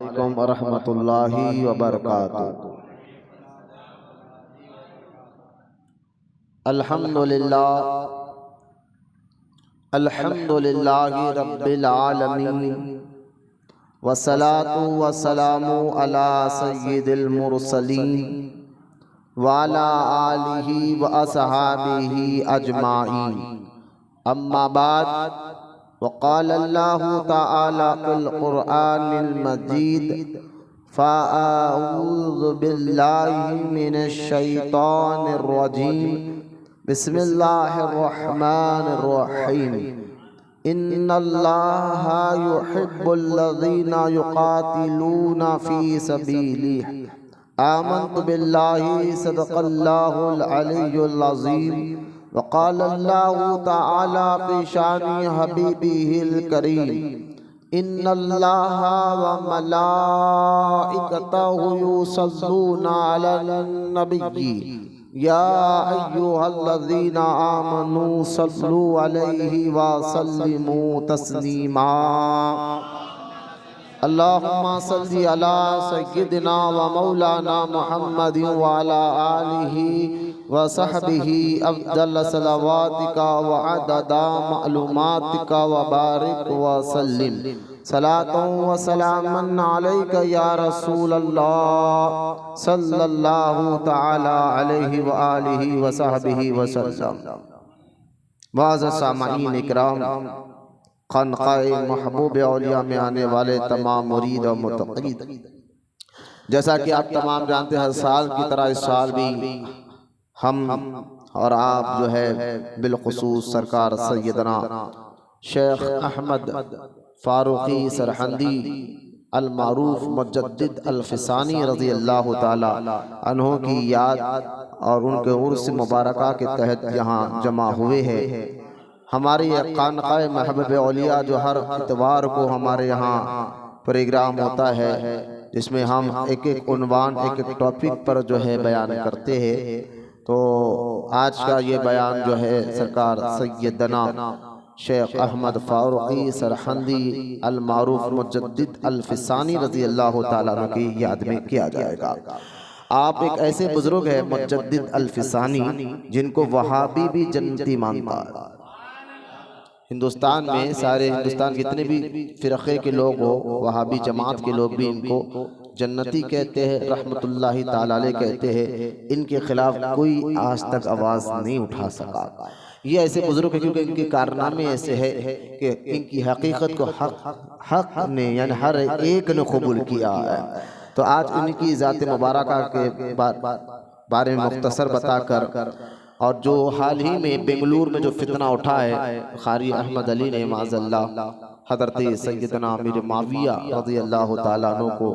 अलैकुम वरहमतुल्लाहि वबरकातुहू। अल्हम्दुलिल्लाह अल्हम्दुलिल्लाहि रब्बिल आलमीन वस्सलातु वस्सलामु अला सय्यिदिल मुरसलीन व अला आलिहि व अस्हाबिहि अजमाइन। अम्मा बाद वक़ाल अल्लाहु तआला फ़िल क़ुरआनिल मजीद फ़अऊज़ु बिल्लाहि मिनश शैतानिर रजीम बिस्मिल्लाहिर रहमानिर रहीम। इन्नल्लाहा युहिब्बुल्लज़ीना युक़ातिलूना फ़ी सबीलिहि आमन्तु बिल्लाहि सदक़ल्लाहुल अलियुल अज़ीम। वक़ाल अल्लाहु तआला फ़ी शानि हबीबिहिल करीम इन्नल्लाहा व मलाइकतहु युसल्लूना अलन नबिय्यि या अय्युहल्लज़ीना आमनू सल्लु अलैहि व सल्लिमू तस्लीमा। अल्लाहुम्मा सल्लि अला सय्यिदिना व मौलाना मुहम्मदिन व अला आलिहि व सहबिही अफ़ज़ल सलवातिका व अददा मालूमातिका व बारिक व सल्लिम सलातों व सलामन अलैका या रसूल अल्लाह सल्लल्लाहु तआला अलैहि व आलिहि व सहबिही व सल्लम। वाज़ सामाईन इकराम, खानक़ाए महबूब औलिया में आने वाले तमाम मुरीद और मुतक़ीद, जैसा कि आप तमाम जानते हैं, हर साल की तरह इस साल भी हम और आप जो है बिलख़ुसूस सरकार सैयदना शेख अहमद फ़ारूक़ी सरहंदी अल मारूफ मुजद्दिद अल फ़िसानी रज़ी अल्लाह ताला अन्हों की याद और उनके उर्स मुबारका के तहत यहाँ जमा हुए हैं। हमारी खानक़ाए महबूब औलिया जो हर इतवार को हमारे यहाँ प्रोग्राम होता है, जिसमें हम एक एक उन्वान एक एक टॉपिक पर जो है बयान करते हैं। तो आज का ये बयान जो है सरकार सैयदना शेख अहमद फ़ारूक़ी सरहंदी अल मारूफ मुजद्दिद अल फ़िसानी रज़ी अल्लाह ताला अन्हु की याद में किया जाएगा। आप एक ऐसे बुजुर्ग हैं मुजद्दिद अल फ़िसानी जिनको वहाबी भी जन्नती मानता है। हिंदुस्तान में सारे हिंदुस्तान के जितने भी फ़िरक़े के लोग हो, वहाबी जमात के लोग भी इनको जन्नती कहते हैं, रहमतुल्लाहि ताला अलैह कहते हैं। इनके ख़िलाफ़ कोई आज तक आवाज़ नहीं उठा सका। ये ऐसे बुज़ुर्ग हैं क्योंकि इनके कारनामे ऐसे है कि इनकी हकीकत को हक़ ने यानी हर एक ने कबूल किया है। तो आज इनकी ज़ात मुबारका के बारे में मुख्तसर बताकर, और जो हाल ही में बेंगलुरु में जो फितना उठा है क़ारी अहमद अली ने माज़अल्लाह हज़रत सैयदना अमीर माविया रज़ी अल्लाह ताला अन्हु को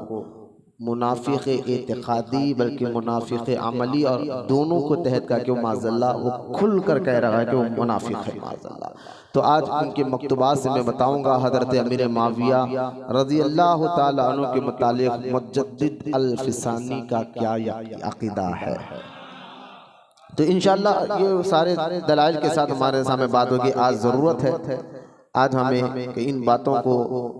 मुनाफिक़ एतिक़ादी बल्कि मुनाफिक़ अमली और दोनों को तहत करके वो माज़अल्लाह वो खुल कर कह रहा है कि वो मुनाफिक़ है माज़अल्लाह। तो आज उनके मकतूबात से मैं बताऊँगा हज़रत अमीर माविया रज़ी अल्लाह ताला अन्हु के मुतालिक़ मुजद्दिद अल फ़िसानी का क्या अक़ीदा है। तो इंशाअल्लाह ये सारे दलाइल के साथ हमारे सामने बात होगी। आज ज़रूरत है आज हमें कि इन बातों को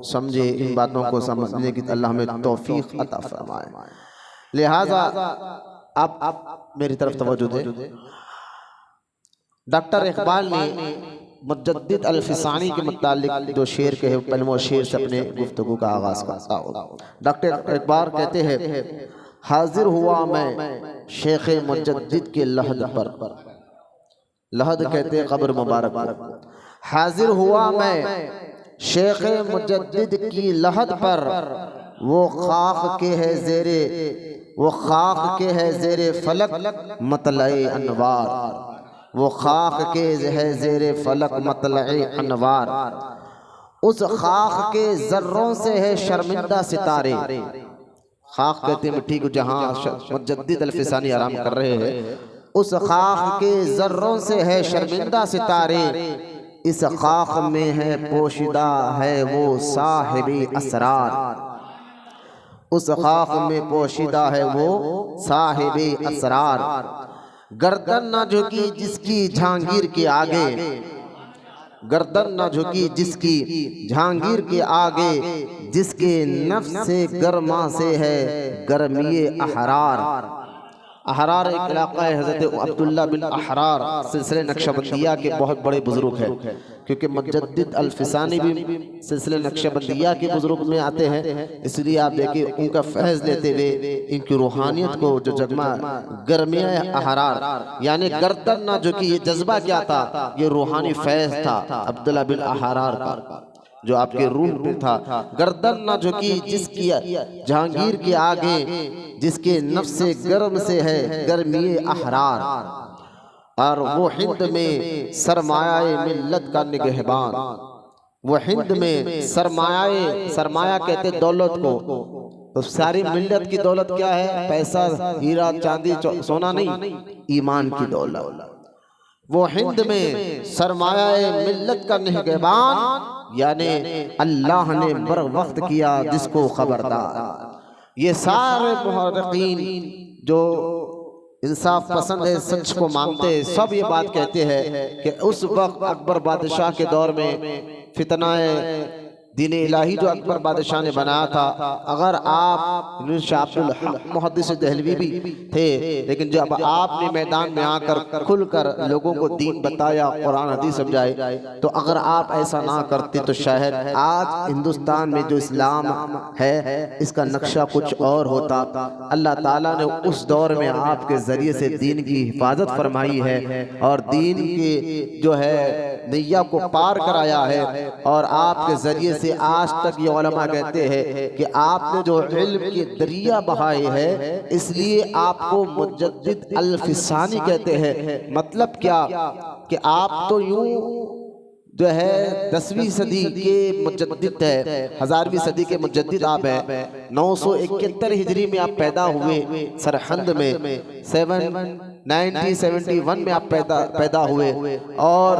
समझे, इन बातों को समझने की अल्लाह हमें तौफीक अता फरमाए। लिहाजा आप मेरी तरफ तवज्जो दें। डॉक्टर इकबाल ने मुजद्दिद अल फ़िसानी के मुतालिक जो शेर कहे, पहले वो शेर से अपने गुफ्तगू का आगाज़ करता हूँ। डॉक्टर इकबाल कहते हैं, हाजिर हुआ मैं शेख मुजद्दिद के लहद पर, लहद कहते हैं कब्र मुबारक पर। हाजिर हुआ मैं शेख मुजद्दिद की लहद पर, वो खाक के है ज़ेरे, वो खाक के है ज़ेरे फलक मतलए अनवार, वो खाक के है ज़ेरे फलक मतलए अनवार। उस खाक के ज़र्रों से है शर्मिंदा सितारे। खाक कहते हैं मिट्टी को, जहाँ मुजद्दिद अल फ़िसानी आराम कर रहे हैं, उस खाक के ज़र्रों से है शर्मिंदा सितारे। इस खाक में है पोशीदा है वो साहिबी असरार, उस खाक में पोशीदा है वो साहिबी असरार। गर्दन न झुकी जिसकी जहांगीर के आगे, गर्दन न झुकी जिसकी जहांगीर के आगे, जिसके नफ्स से गर्मा से है गर्मीए अहरार। अहरार एक इलाका है, हज़रत अब्दुल्ला बिन अहरार सिलसिले नक्शबंदिया के बहुत बड़े बुजुर्ग हैं, क्योंकि मुजद्दिद अल-फिसानी भी सिलसिले नक्शबंदिया के बुजुर्ग में आते हैं। इसलिए आप देखिए उनका फैज़ लेते हुए इनकी रूहानियत को जो जगमा गर्मिया अहरार यानी गर्दन ना झुकी, ये जज्बा क्या था? ये रूहानी फैज़ था अब्दुल्ला बिन अहरार का, जो आपके रूह में था। गर्दन ना झुकी जिसकी जहांगीर के आगे, जिसके नफ्स से गर्म से है गर्मीए अहरार। और वो हिंद में सरमाया मिल्लत का निगहबान, वो हिंद में सरमाया कहते दौलत को। तो सारी मिल्लत की दौलत क्या है? पैसा, हीरा, चांदी, सोना नहीं, ईमान की दौलत। वो हिंद में सरमाया मिल्लत का निगहबान, यानी अल्लाह ने बर वक्त किया जिसको खबरदार। ये सारे मुहर्रिकीन जो इंसाफ पसंद है, सच को मानते हैं, सब ये बात कहते हैं कि उस वक्त अकबर बादशाह के दौर में फितना दीन इलाही जो अकबर बादशाह ने बनाया था, अगर आप मुहद्दिस दहलवी भी थे, लेकिन जब आपने मैदान में आकर खुलकर लोगों को दीन बताया, कुरान हदीस समझाए, तो अगर आप ऐसा ना करते तो शायद आज हिंदुस्तान में जो इस्लाम है इसका नक्शा कुछ और होता। अल्लाह ताला ने उस दौर में आपके ज़रिए से दीन की हिफाजत फरमाई है और दीन के जो है नैया को पार कराया है। और आपके ज़रिए से आज तक ये उलमा कहते हैं कि आपने जो इल्म के दरिया बहाए हैं, इसलिए आपको मुजद्दिद अल-फिसानी कहते हैं। मतलब क्या कि आप तो यूं जो है 10वीं सदी के मुजद्दिद है, 1000वीं सदी के मुजद्दिद आप हैं। 971 हिजरी में आप पैदा हुए सरहंद में, 1971 में आप पैदा हुए, और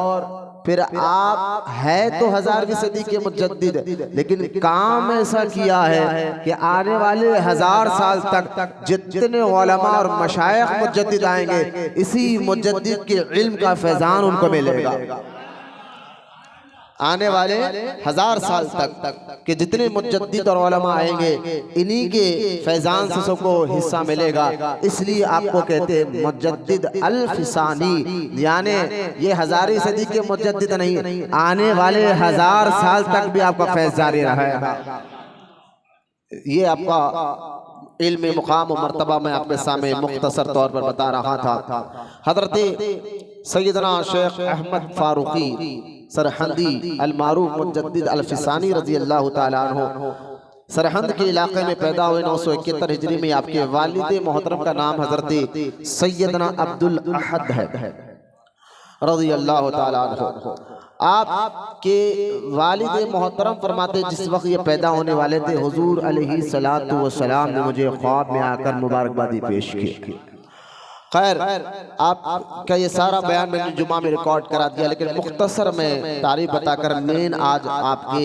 फिर आप है तो 1000वीं सदी के मुजद्दिद, लेकिन काम ऐसा किया है कि आने वाले 1000 साल तक जितने उलमा और मशाइख मुजद्दिद आएंगे, इसी मुजद्दिद के इल्म का फैजान उनको मिलेगा। आने वाले 1000 साल तक के जितने मुजद्दिद और उलमा आएंगे, इन्हीं के फैजान से सबको हिस्सा मिलेगा। इसलिए आपको कहते हैं मुजद्दिद अल-फिसानी, यानी ये 1000वीं सदी के मुजद्दिद नहीं, आने वाले 1000 साल तक भी आपका फैज जारी रहेगा। ये आपका इल्म मुकाम और मर्तबा मैं आपके सामने मुख्तसर तौर पर बता रहा था। हज़रत सैयदना शेख अहमद फारूकी सरहंदी अल-मारूफ मुजद्दिद अल-फिसानी रज़ी अल्लाह ताला अन्हु सरहंद के इलाके में पैदा हुए। 971 हिजरी में आपके वालिद मोहतरम का नाम हज़रत सैयदना अब्दुल अहद है रज़ी अल्लाह ताला अन्हु। आपके वालिद मोहतरम फरमाते, जिस वक्त ये पैदा होने वाले थे, हुजूर अलैहि सलातु व सलाम ने मुझे ख्वाब में आकर मुबारकबादी पेश की। खैर, आपका ये सारा बयान मैंने जुमा में रिकॉर्ड करा दिया, लेकिन मुख्तसर में तारीफ बताकर मेन आज आपके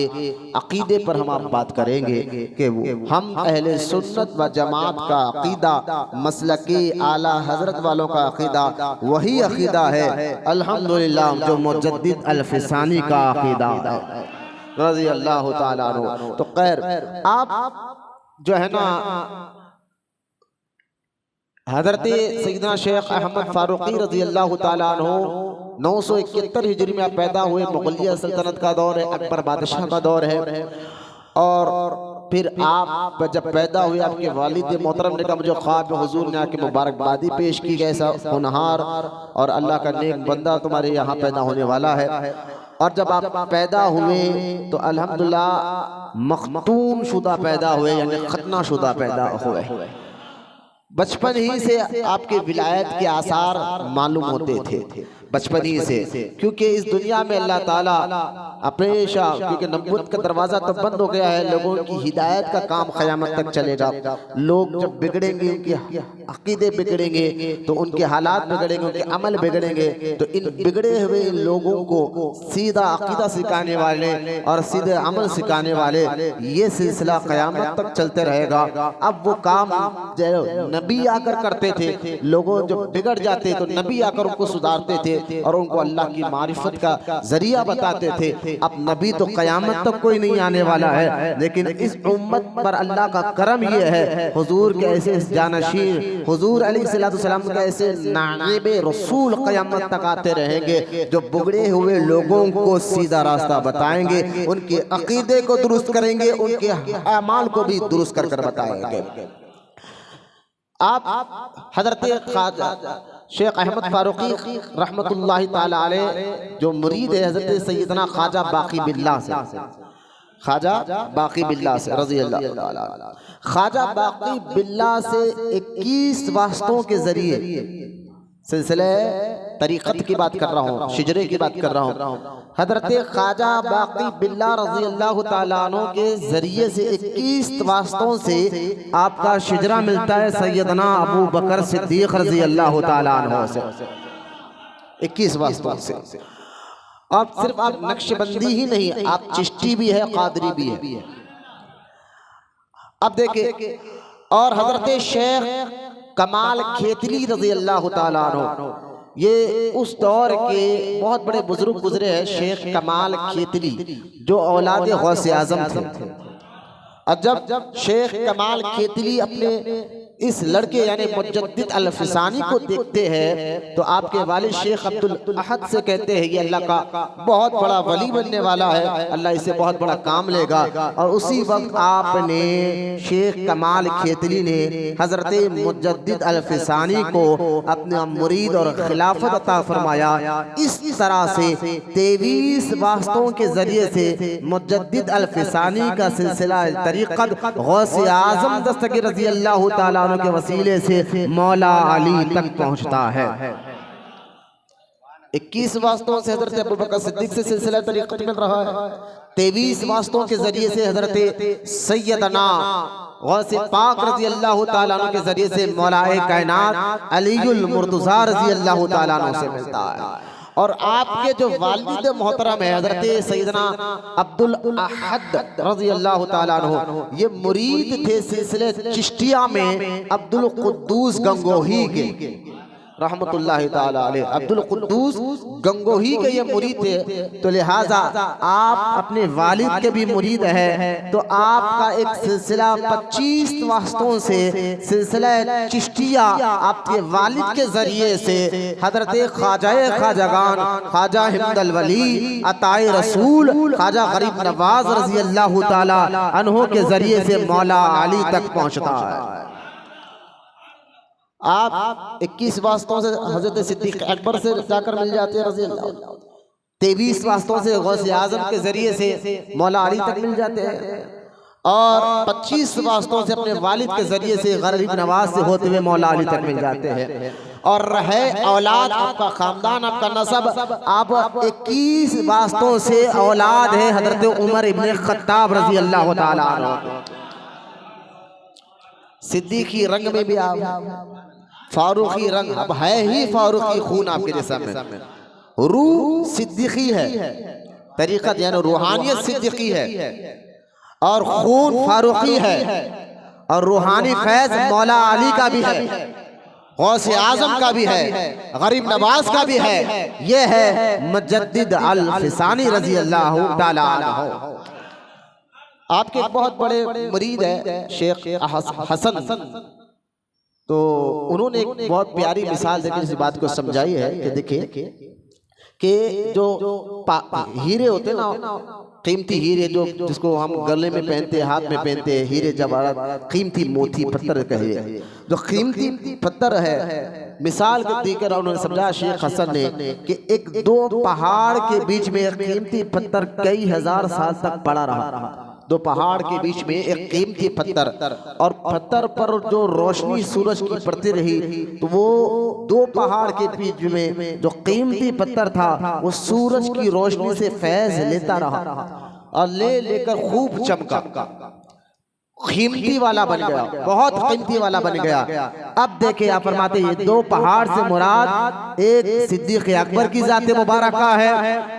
अकीदे पर हम आप बात करेंगे कि हम अहले सुन्नत व जमात का अकीदा, मसलकी आला हजरत वालों का अकीदा वही अकीदा है अल्हम्दुलिल्लाह जो मुजद्दिद अल-फिसानी का अकीदा है रज़ी अल्लाह ताला अन्हु। तो खैर, आप जो है ना हज़रत सैयदना शेख अहमद फारूकी रज़ी अल्लाह ताला अन्हु 971 हिजरी में आप पैदा हुए। मुगलिया सल्तनत का दौर है, अकबर बादशाह का दौर है। और फिर आप जब पैदा हुए, आपके वालिद मोहतरम ने कहा मुझे ख्वाब में हुजूर ने आके मुबारकबादी पेश की, ऐसा होनहार और अल्लाह का नेक बंदा तुम्हारे यहाँ पैदा होने वाला है। और जब आप पैदा हुए तो अल्हम्दुलिल्लाह मख्तूम शुदा पैदा हुए, यानी खतना शुदा पैदा हुए। बचपन ही से आपके विलायत के आसार मालूम होते थे, बचपन ही से, क्योंकि इस दुनिया में अल्लाह ताला हमेशा, क्योंकि नबूवत का दरवाज़ा तो बंद हो गया है, लोगों की हिदायत का काम क़यामत तक चलेगा। लोग जब बिगड़ेंगे, उनके अक़ीदे बिगड़ेंगे तो उनके हालात बिगड़ेंगे, उनके अमल बिगड़ेंगे, तो इन बिगड़े हुए लोगों को सीधा अक़ीदा सिखाने वाले और सीधे अमल सिखाने वाले, ये सिलसिला क़यामत तक चलते रहेगा। अब वो काम नबी आकर करते थे, लोगों जब बिगड़ जाते तो नबी आकर उनको सुधारते थे। थे और उनको अल्लाह की मारिफत का जरिया बताते थे। अब नबी तो क़यामत तक कोई नहीं आने वाला है, लेकिन इस उम्मत पर अल्लाह का करम ये है, हुजूर के ऐसे जानशीन, हुजूर अलैहिस्सलाम के ऐसे नाइबे रसूल क़यामत तक आते रहेंगे जो बिगड़े हुए लोगों को सीधा रास्ता बताएंगे, उनके अकीदे को दुरुस्त करेंगे, उनके अमाल को भी दुरुस्त कर कर बताएंगे। आप हजरत ख्वाजा शेख अहमद फारूकी रहमतुल्लाहि ताला अलैह जो मुरीद है हजरत सैयदना ख्वाजा बाकी बिल्ला से, ख्वाजा बाकी बिल्ला से रज़ी अल्लाह ताला, ख्वाजा बाकी बिल्ला से 21 वास्तों के जरिए सिलसिले तरीक़त की बात कर रहा हूँ, शिजरे की बात कर रहा हूँ। हजरत ख्वाजा बाकी बिल्ला रज़ी अल्लाह ताला अन्हु के जरिए से 21 वास्तों से आपका शिजरा मिलता है सैयदना अबू बकर सिद्दीक़ रज़ी अल्लाह ताला अन्हु से, 21 वास्तों से। आप सिर्फ आप नक्शबंदी ही नहीं, आप चिश्ती भी है, कादरी भी है। अब देखिए, और हजरत शेख कमाल खेतली रज़ी अल्लाह ताला अन्हु, ये उस दौर के बहुत बड़े बुजुर्ग गुजरे हैं, शेख कमाल खेतली जो औलाद गौसे आजम थे। और जब शेख कमाल खेतली अपने इस लड़के यानी मुजद्दिद अल-फिसानी को देखते हैं तो आपके वालिद शेख अब्दुल अहद से कहते हैं ये अल्लाह का बहुत बड़ा वली बनने वाला है, अल्लाह इसे बहुत बड़ा काम लेगा। और उसी वक्त आपने शेख कमाल खेतली ने हजरत मुजद्दिद अल-फिसानी को अपना मुरीद और खिलाफत अता फरमाया। इस तरह से 23 वास्तों के जरिए से मुजद्दिद अल-फिसानी का सिलसिला तरीक़त गौसे आज़म दस्तगीर रज़ी अल्लाह ताला के वसीले से मौला अली तक पहुंचता है। 21 वास्तों से हजरत अबू बकर सिद्दीक़ से सिलसिला तरीक़त मिल रहा है, 23 वास्तों के जरिए से हजरत सैयदना गौसे पाक रज़ी अल्लाह ताला अन्हु के जरिए से मौलाए कायनात अलीयुल मुर्तज़ा रज़ी अल्लाह ताला अन्हु से मिलता है। और आपके जो वालिद मोहतरम है हजरत सैयदना अब्दुल अहद रज़ी अल्लाह ताला अन्हु, ये मुरीद थे सिलसिले चिश्तिया में अब्दुल कुद्दूस गंगोही के रहमतुल्लाहि ताला अलैह। अब्दुल कुद्दूस गंगोही के ये मुरीद थे, तो लिहाजा आप अपने वालिद के भी मुरीद है, तो आपका एक सिलसिला 25 वास्तों से सिलसिला चिश्तिया आपके वालिद के जरिए से हजरत ख्वाजाए ख्वाजागान ख्वाजा हिम्दल वली अताए रसूल ख्वाजा गरीब नवाज रज़ी अल्लाह ताला अन्हु के जरिए से मौला अली तक पहुँचता है। आप 21 वास्तों से हजरत सिद्दीक अकबर से जाकर मिल जाते हैं रज़ी अल्लाह, 23 वास्तों से गौसे आज़म के जरिए से मौला अली तक मिल जाते हैं, और 25 वास्तों से अपने वालिद के जरिए से गरीब नवाज से होते हुए मौला अली तक मिल जाते हैं। और रहे औलाद, आपका खानदान, आपका नसब, आप 21 वास्तों से औलाद है हजरत उमर इब्ने खत्ताब रज़ी अल्लाह ताला अन्हु। सिद्दीकी रंग में भी आप फारूकी रंग, अब है ही फारूकी खून आपके जैसा में, रूह सिद्दीकी है, तरीक़त यानी रूहानियत सिद्दीकी है, और खून फारूकी है, और रूहानी फैज़ मौला अली का भी है, गौसे आज़म का भी है, गरीब नवाज का भी है। ये है मुजद्दिद अल-फिसानी रज़ी अल्लाह ताला अन्हु। आपके बहुत बड़े मुरीद है शेख हसन, तो उन्होंने एक बहुत प्यारी मिसाल देकर इस बात को समझाई है कि देखिए कि जो हीरे होते ना, कीमती हीरे जो जिसको हम गले में पहनते हैं, हाथ में पहनते हैं, हीरे जवाहरात, कीमती मोती पत्थर कहे, जो कीमती पत्थर है, मिसाल के देकर उन्होंने समझा शेख हसन ने कि एक दो पहाड़ के बीच में एक कीमती पत्थर कई हजार साल तक पड़ा रहा। दो पहाड़ के बीच में एक कीमती पत्थर, और पत्थर पर जो रोशनी सूरज की पड़ती रही तो वो दो पहाड़ के बीच में जो कीमती पत्थर था वो सूरज की रोशनी से फैज लेता रहा, और लेकर खूब चमका, कीमती वाला बन गया, बहुत कीमती वाला बन गया। अब देखे आप फरमाते ये दो पहाड़ से मुराद एक सिद्दीक अकबर की जाते मुबारका है,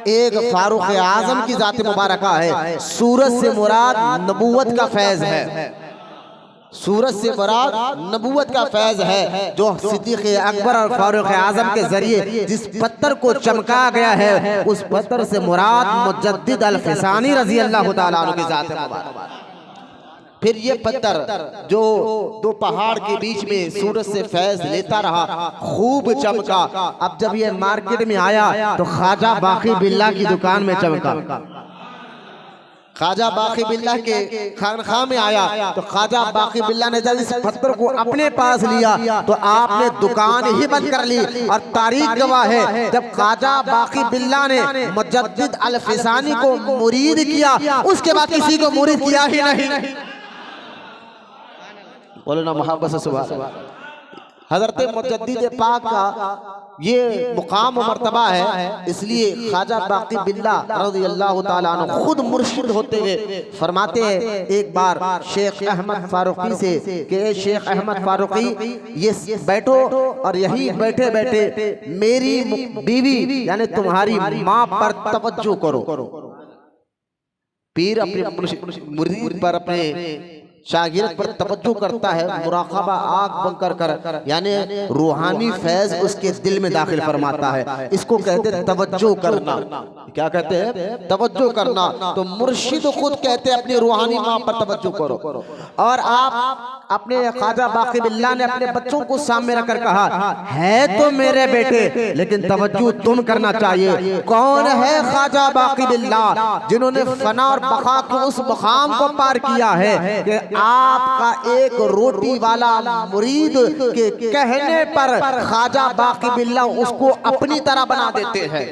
एक फारूक आजम की जाते मुबारका है। सूरज से मुराद नबूवत का फैज है, सूरज से मुराद नबूवत का फैज है जो सिद्दीक़ अकबर और फारूक आज़म के जरिए जिस पत्थर को चमका गया है, उस पत्थर से मुराद मुजद्दिद अल-फ़िसानी रज़ी अल्लाह तआला अन्हु की ज़ात मुबारक। फिर ये पत्थर जो दो पहाड़ के बीच में सूरज से फैज लेता रहा, खूब चमका। अब जब ये मार्केट में आया तो ख्वाजा बाकी बिल्ला की दुकान में चमका। ख्वाजा बाकी बिल्ला के खानखाह में आया तो ख्वाजा बाकी बिल्ला ने जब इस पत्थर को अपने पास लिया तो आपने दुकान ही बंद कर ली। और तारीख गवाह है, जब ख्वाजा बाकी बिल्ला ने मुजद्दिद अल-फ़िसानी को मुरीद किया, उसके बाद किसी को मुरीद किया ही नहीं। बोलो ना मोहब्बत से सुभान अल्लाह। हज़रत मुजद्दिद पाक का ये मुकाम और मर्तबा है, इसलिए ख्वाजा बाकी बिल्ला रज़ी अल्लाह तआला अन्हु खुद मुर्शिद होते हुए फरमाते हैं एक बार शेख अहमद फारूकी से कि शेख अहमद फारूकी, ये बैठो और यही बैठे बैठे मेरी बीवी यानी तुम्हारी माँ पर तवज्जो करो। पीर अपने मुरीद पर, अपने शागिर्द पर तवज्जो करता है, मुराक़बा आँख बंद कर यानी रूहानी फैज उसके दिल में दाखिल फरमाता है। इसको कहते हैं तवज्जो करना। क्या कहते हैं? तवज्जो करना। तो मुर्शिद खुद कहते हैं अपनी रूहानी माँ पर तवज्जो करो। और आप अपने ख्वाजा बाकी बिल्ला ने अपने बच्चों को सामने रखकर कहा, है तो मेरे बेटे लेकिन तवज्जो तुम करना चाहिए। कौन है ख्वाजा बाकी बिल्ला? जिन्होंने फना और बका के उस मुकाम को पार किया है कि आपका एक रोटी वाला मुरीद के कहने पर ख्वाजा बाकी बिल्ला उसको अपनी तरह बना देते हैं।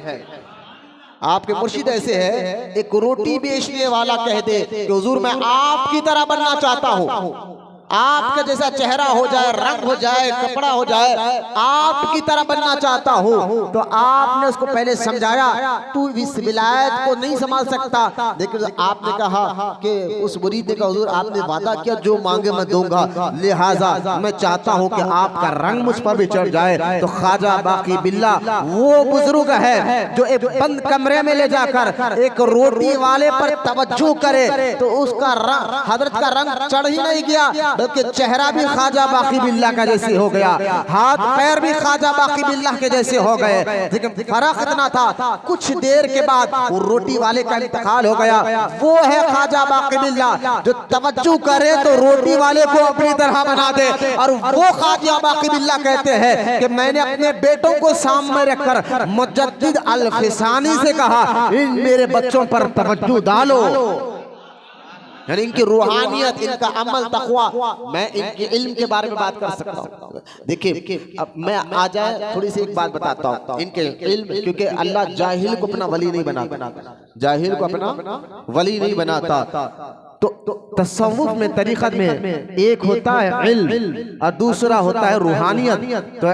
आपके मुर्शिद ऐसे है, एक रोटी बेचने वाला कह दे कि हुजूर मैं आपकी तरह बनना चाहता हूँ, आपका जैसा चेहरा हो जाए, रंग हो जाए, कपड़ा हो जाए, आपकी तरह बनना चाहता हूँ। तो आपने उसको पहले समझाया तू इस विलायत को नहीं संभाल सकता, लेकिन आपने कहा कि उस मुरीद ने कहा हुजूर आपने वादा किया जो मांगे मैं दूंगा, लिहाजा मैं चाहता हूँ कि आपका रंग मुझ पर भी चढ़ जाए। तो ख्वाजा बाकी बिल्ला वो बुजुर्ग है जो एक बंद कमरे में ले जाकर एक रोटी वाले पर तवज्जो करे तो उसका हजरत का रंग चढ़ ही नहीं गया, बल्कि चेहरा भी ख्वाजा बाकी बिल्ला का जैसे हो गया, हाथ पैर भी ख्वाजा बाकी बिल्ला के जैसे हो गए। लेकिन फर्क इतना था, कुछ देर के बाद वो रोटी वाले का इंतकाल हो गया। वो है ख्वाजा बाकी बिल्ला जो तवज्जो करे तो रोटी वाले को अपनी तरह बना दे। और वो ख्वाजा बाकी बिल्ला कहते हैं कि मैंने अपने बेटों को सामने रखकर मुजद्दिद अल-फ़िसानी से कहा इन मेरे बच्चों पर तवज्जो डालो, यानी इनकी रूहानियत, इनका अमल, तक़वा। मैं इनके इल्म के बारे में बात कर सकता हूँ। देखिए अब मैं आ जाए थोड़ी सी एक बात बताता हूँ इनके इल्म, क्योंकि अल्लाह जाहिल को अपना वली नहीं बनाता, जाहिल को अपना वली नहीं बनाता। तो तसव्वुफ में, तरीक़त में एक होता है इल्म और दूसरा होता है रूहानियत। तो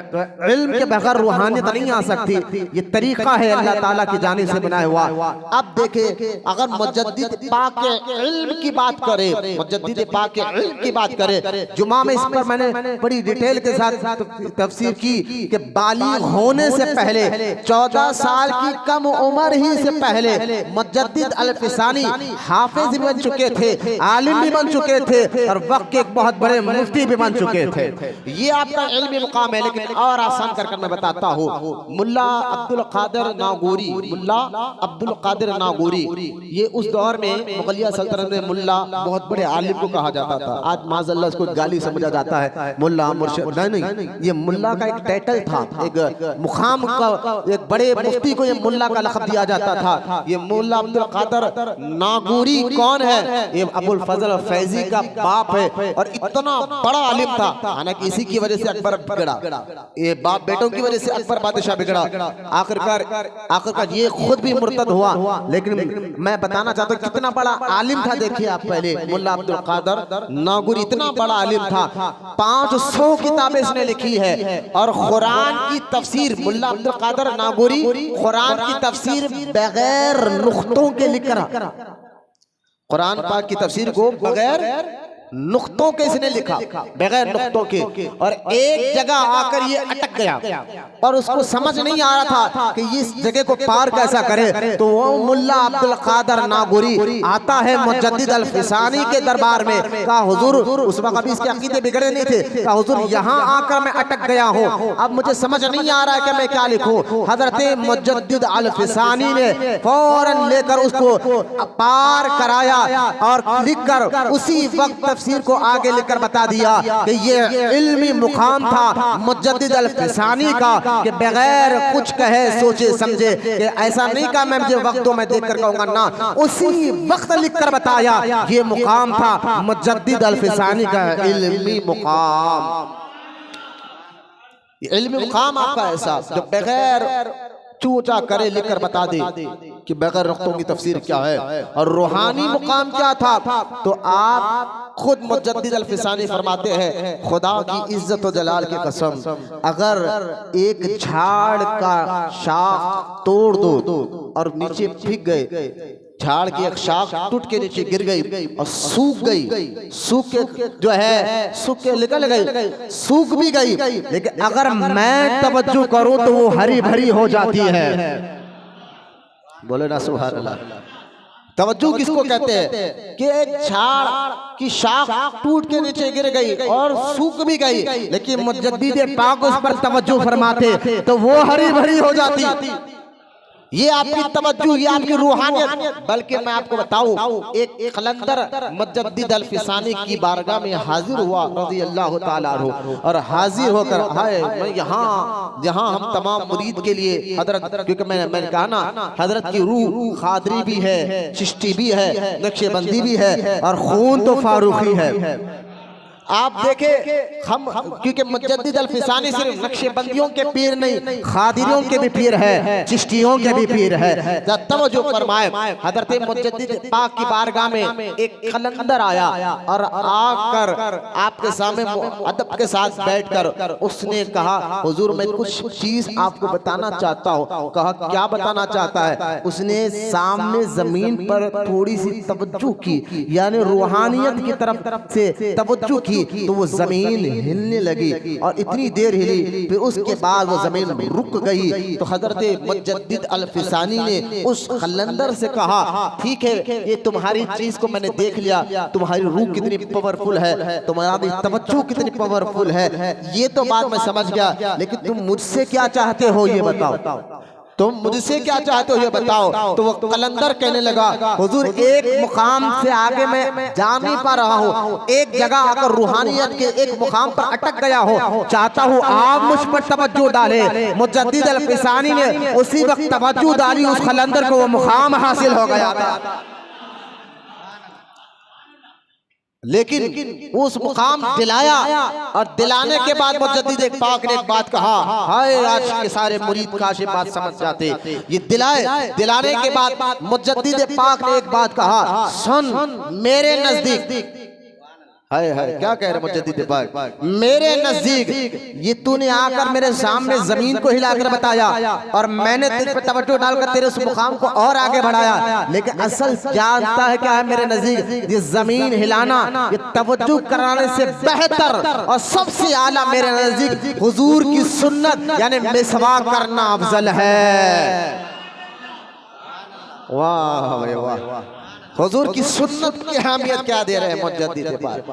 इल्म के बगैर रूहानियत नहीं आ सकती, ये तरीक़ा है अल्लाह ताला की जानिब से बनाया हुआ। अब देखे अगर मुजद्दिद पाक के इल्म की बात करें, मुजद्दिद पाक के इल्म की बात करें, जुमा में इस पर मैंने बड़ी डिटेल के साथ तफसीर की कि बालिग होने से पहले 14 साल की कम उम्र ही से पहले मुजद्दिद अल-फ़िसानी हाफिज भी बन चुके थे, आलिम भी बन चुके थे और वक्त के एक बहुत बड़े मुफ्ती भी बन चुके थे। ये आपका इल्मी मुकाम है। लेकिन और आसान कर मैं बताता हूँ, मुल्ला अब्दुल कादिर नागौरी, मुल्ला अब्दुल कादिर नागौरी, ये उस दौर में मुगलिया सल्तनत में मुल्ला बहुत बड़े आलिम को कहा जाता था। आज माज़अल्लाह इसको गाली समझा जाता है, मुल्ला मुर्शिद नहीं, ये मुल्ला का एक टाइटल था, एक मुकाम का, एक बड़े मुफ्ती को ये मुल्ला का लक़ब दिया जाता था। ये मुल्ला अब्दुल कादिर नागौरी कौन है? ये अबुल फजल फैजी का बाप है और इतना बड़ा आलिम था। हालांकि इसी की वजह से अकबर बिगड़ा, ये बाप बेटों की वजह से अकबर बादशाह बिगड़ा। आखिरकार ये खुद भी मुर्तद हुआ। लेकिन मैं बताना चाहता हूँ कितना बड़ा आलिम था। देखिए आप पहले मुल्ला अब्दुल कादिर नागौरी इतना बड़ा आलिम था, 500 किताबें इसने लिखी है। और कुरान की तफसीर मुल्ला अब्दुल कादिर नागौरी कुरान की तफसीर बगैर नुक्तों के लिख रहा, कुरान पाक की तफसीर को बगैर नुक्तों के इसने लिखा, बगैर नुक्तों के, और एक जगह आकर ये अटक गया और उसको समझ नहीं आ रहा था कि इस जगह को पार कैसा करे। तो वो मुल्ला अब्दुल कादर नागौरी आता है मुजद्दिद अल-फिसानी के दरबार में। कहा हुजूर, उस वक्त अभी इसके अकीदे बिगड़े नहीं थे। कहा हुजूर, यहाँ आकर मैं अटक गया हूँ, अब मुझे समझ नहीं आ रहा है कि मैं क्या लिखूं। हजरत मुजद्दिद अल-फिसानी ने फौरन लेकर उसको पार कराया और लिखकर उसी वक्त तफसीर को आगे लिखकर बता दिया कि ये इल्मी मुकाम था मुजद्दिद अल-फिसानी का कि बगैर कुछ कहे सोचे समझे कि ऐसा नहीं कहा मैं मुझे वक्तों में देखकर कहूंगा ना, उसी वक्त लिखकर बताया ये मुकाम था मुजद्दिद अल-फिसानी का इल्मी मुकाम। इल्मी मुकाम आपका ऐसा जो बगैर चूचा करे लिखकर बता दे कि बगैर रख्तों की तफसीर क्या है। और रूहानी मुकाम क्या था, तो आप खुद मुजद्दिद अल-फिसानी फरमाते हैं, खुदा की इज्जत और जलाल की कसम, अगर एक झाड़ का शाख तोड़ दो और नीचे फेंक गए, झाड़ की एक शाख टूट के नीचे गिर गई और सूख गई, सूख के जो है सूख के निकल गई, सूख भी गई, लेकिन अगर मैं तवज्जो करूं तो वो हरी भरी हो जाती है। बोले ना सुभान अल्लाह। तवज्जो किसको कहते हैं कि एक झाड़ की शाख टूट के नीचे गिर गई और सूख भी गई, लेकिन मुजद्दिद पाक उस पर तवज्जो फरमाते तो वो हरी भरी हो जाती। ये आपकी तवज्जो, ये आपकी रूहानियत। बल्कि मैं आपको बताऊं, एक कलंदर मुजद्दिद अल-फिसानी की बारगाह में हाजिर हुआ रज़ी अल्लाह ताला अन्हु, और हाजिर होकर हाय मैं यहाँ हम तमाम मुरीद के लिए हजरत, क्योंकि मैंने कहा ना हजरत की रूह खादरी भी है, चिश्ती भी है, नक्शबंदी भी है और खून तो फारूकी है। आप देखें हम, क्योंकि मुजद्दिद अल-फिसानी सिर्फ नक्शबंदियों के पीर नहीं, खादिरियों के भी पीर है, चिश्तियों के भी पीर है। तवज्जो फरमाए, हजरत मुजद्दिद पाक की बारगाह में एक कलंदर आया और आकर आपके सामने अदब के साथ बैठकर उसने कहा, हुजूर मैं कुछ चीज आपको बताना चाहता हूँ। कहा क्या बताना चाहता है? उसने सामने जमीन पर थोड़ी सी तवज्जो की, यानी रूहानियत की तरफ से तवज्जो की, तो वो जमीन हिलने लगी और इतनी देर हिली, फिर उसके बाद वो जमीन रुक गई। तो हजरत मुजद्दिद अल-फिसानी ने उस कलंदर से कहा, ठीक है ये तुम्हारी चीज को मैंने देख लिया, तुम्हारी रूह कितनी पावरफुल है, तुम्हारी तवज्जो कितनी पावरफुल है, ये तो बात मैं समझ गया, लेकिन तुम मुझसे क्या चाहते हो ये बताओ, तुम मुझसे क्या चाहते हो ये बताओ। तो वो कलंदर कहने लगा, हुजूर एक मुकाम से आगे मैं जा नहीं पा रहा हूँ, एक जगह आकर रूहानियत के एक मुकाम पर अटक गया हूँ, चाहता हूँ आप मुझ पर तवज्जो डाले। मुजद्दिद अल-फिसानी ने उसी वक्त तवज्जो डाली, उस कलंदर को वो मुकाम हासिल हो गया था। लेकिन उस मुकाम दिलाया, और दिलाने के बाद मुजद्दिद पाक ने एक बात कहा, हाय आज के सारे मुरीद काश ये बात समझ जाते। ये दिलाने के बाद मुजद्दिद पाक ने एक बात कहा, सुन मेरे नजदीक, हाय हाय क्या कह रहे मुजद्दिद पाक, मेरे नजदीक ये तूने आकर मेरे सामने जमीन को हिलाकर बताया और मैंने तेरे पे तवज्जो डालकर तेरे उस मुकाम को और आगे बढ़ाया, लेकिन असल जानता है क्या है मेरे नजदीक, ये जमीन हिलाना, ये तवज्जो कराने से बेहतर और सबसे आला मेरे नजदीक हुजूर की सुन्नत यानी मिसवाक करना अफजल है। वाह भाई वाह, हुजूर की सुन्नत की अहमियत क्या दे रहे हैं मुजद्दिद पाक।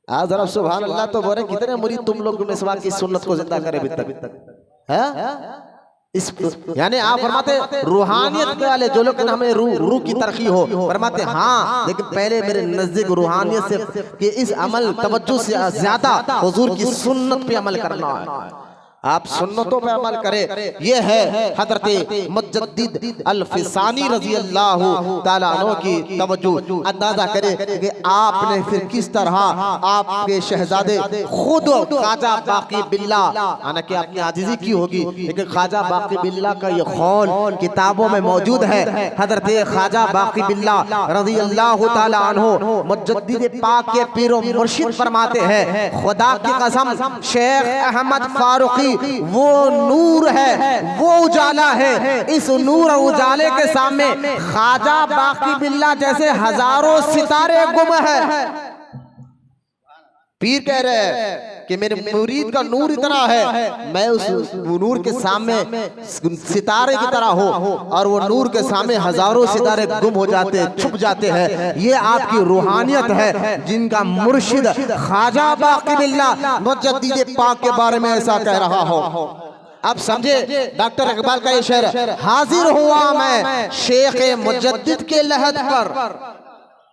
आज जरा सुभान अल्लाह तो बोले, कितने मुरीद तुम लोग मिसवाक की सुन्नत को जिंदा करे अभी तक है। इस यानी आप फरमाते रूहानियत वाले जो लोग हमें रूह की तरक्की हो, फरमाते हाँ, लेकिन पहले मेरे नजदीक रूहानियत से कि इस अमल तवज्जो से ज्यादा हुजूर की सुन्नत पे अमल करना है। आप सुन्नतों पे अमल करें, ये है हजरत मुजद्दिद अल-फिसानी रजी अल्लाह ताला अन्हु की तवज्जो। अंदाजा करें कि आपने फिर किस तरह आपके शहजादे खुद ख्वाजा बाकी बिल्ला, हालांकि आपने आजिज़ी की होगी, लेकिन ख्वाजा बाकी बिल्ला का ये कौल किताबों में मौजूद है। हजरत ख्वाजा बाकी बिल्ला रजी अल्लाह ताला अन्हु मुजद्दिद पाक के पीरो मुर्शिद फरमाते हैं, खुदा की कसम शेख अहमद फारूकी वो नूर है, वो उजाला है, इस नूर और उजाले के सामने ख्वाजा बाकी बिल्ला जैसे हजारों सितारे गुम है। पीर कह रहे हैं कि मेरे मुरीद का नूर इतना है, मैं उस नूर के सामने सितारे की तरह हो, और वो नूर के सामने हजारों सितारे गुम हो जाते, छुप जाते हैं। ये आपकी रूहानियत है, जिनका मुर्शिद ख्वाजा बाकी बिल्लाह मुजद्दिद पाक के बारे में ऐसा कह रहा हो। अब समझे डॉक्टर इकबाल का ये शेर, हाजिर हुआ मैं शेख मुजद्दिद के लहद पर,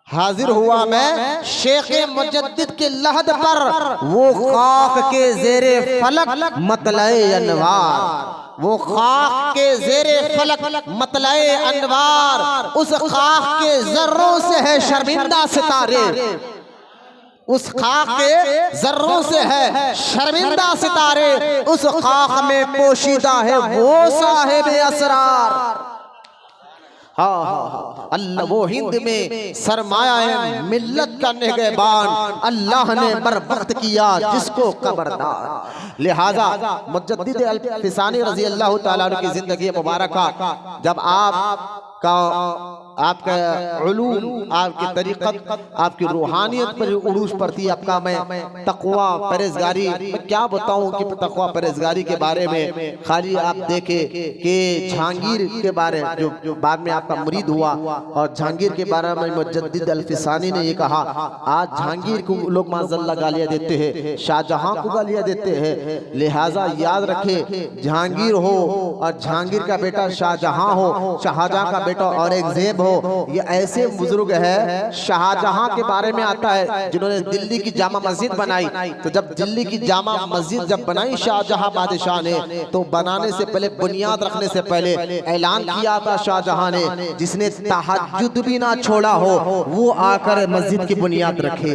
हाजिर हुआ मैं शेख मुजद्दिद के लहद पर, वो खाक के जेरे फलक मतलए अनवार, वो खाक के जेरे फलक मतलए अनवार, उस खाक के जर्रों से है शर्मिंदा सितारे, उस खाक के जर्रों से है शर्मिंदा सितारे, उस खाक में पोशीदा है वो साहिब असरार। हाँ हाँ हाँ, अल्लाह वो हिंद में सरमाया है मिल्लत का निगहबान, अल्लाह ने बर वक्त किया जिसको कबरदार। लिहाजा मुजद्दिद अल-फिसानी रजी अल्लाह ताला अन्हु की जिंदगी मुबारक जब आपका उलूम, आपकी तरीक़त, आपकी रूहानियत पर उरूज पड़ती है, आपका मैं तक़वा परहेज़गारी, मैं क्या बताऊं कि तक़वा परहेज़गारी के बारे में। खाली आप देखें कि जहांगीर के बारे में जो बाद में आपका मुरीद हुआ, और जहांगीर के बारे में मुजद्दिद अल-फिसानी ने ये कहा, आज जहांगीर को लोग माज़अल्लाह गालियाँ देते हैं, शाहजहां को गालियाँ देते हैं। लिहाजा याद रखें, जहांगीर हो और जहांगीर का बेटा शाहजहां हो, शाहजहां का बेटा औरंगजेब हो, ये ऐसे बुजुर्ग है। शाहजहां के बारे में आता है जिन्होंने दिल्ली की जामा मस्जिद बनाई। तो जब दिल्ली की जामा मस्जिद जब बनाई शाहजहां बादशाह ने, तो बनाने से पहले, बुनियाद रखने से पहले ऐलान किया था शाहजहां ने, जिसने तहज्जुद भी ना छोड़ा हो वो आकर मस्जिद की बुनियाद रखे।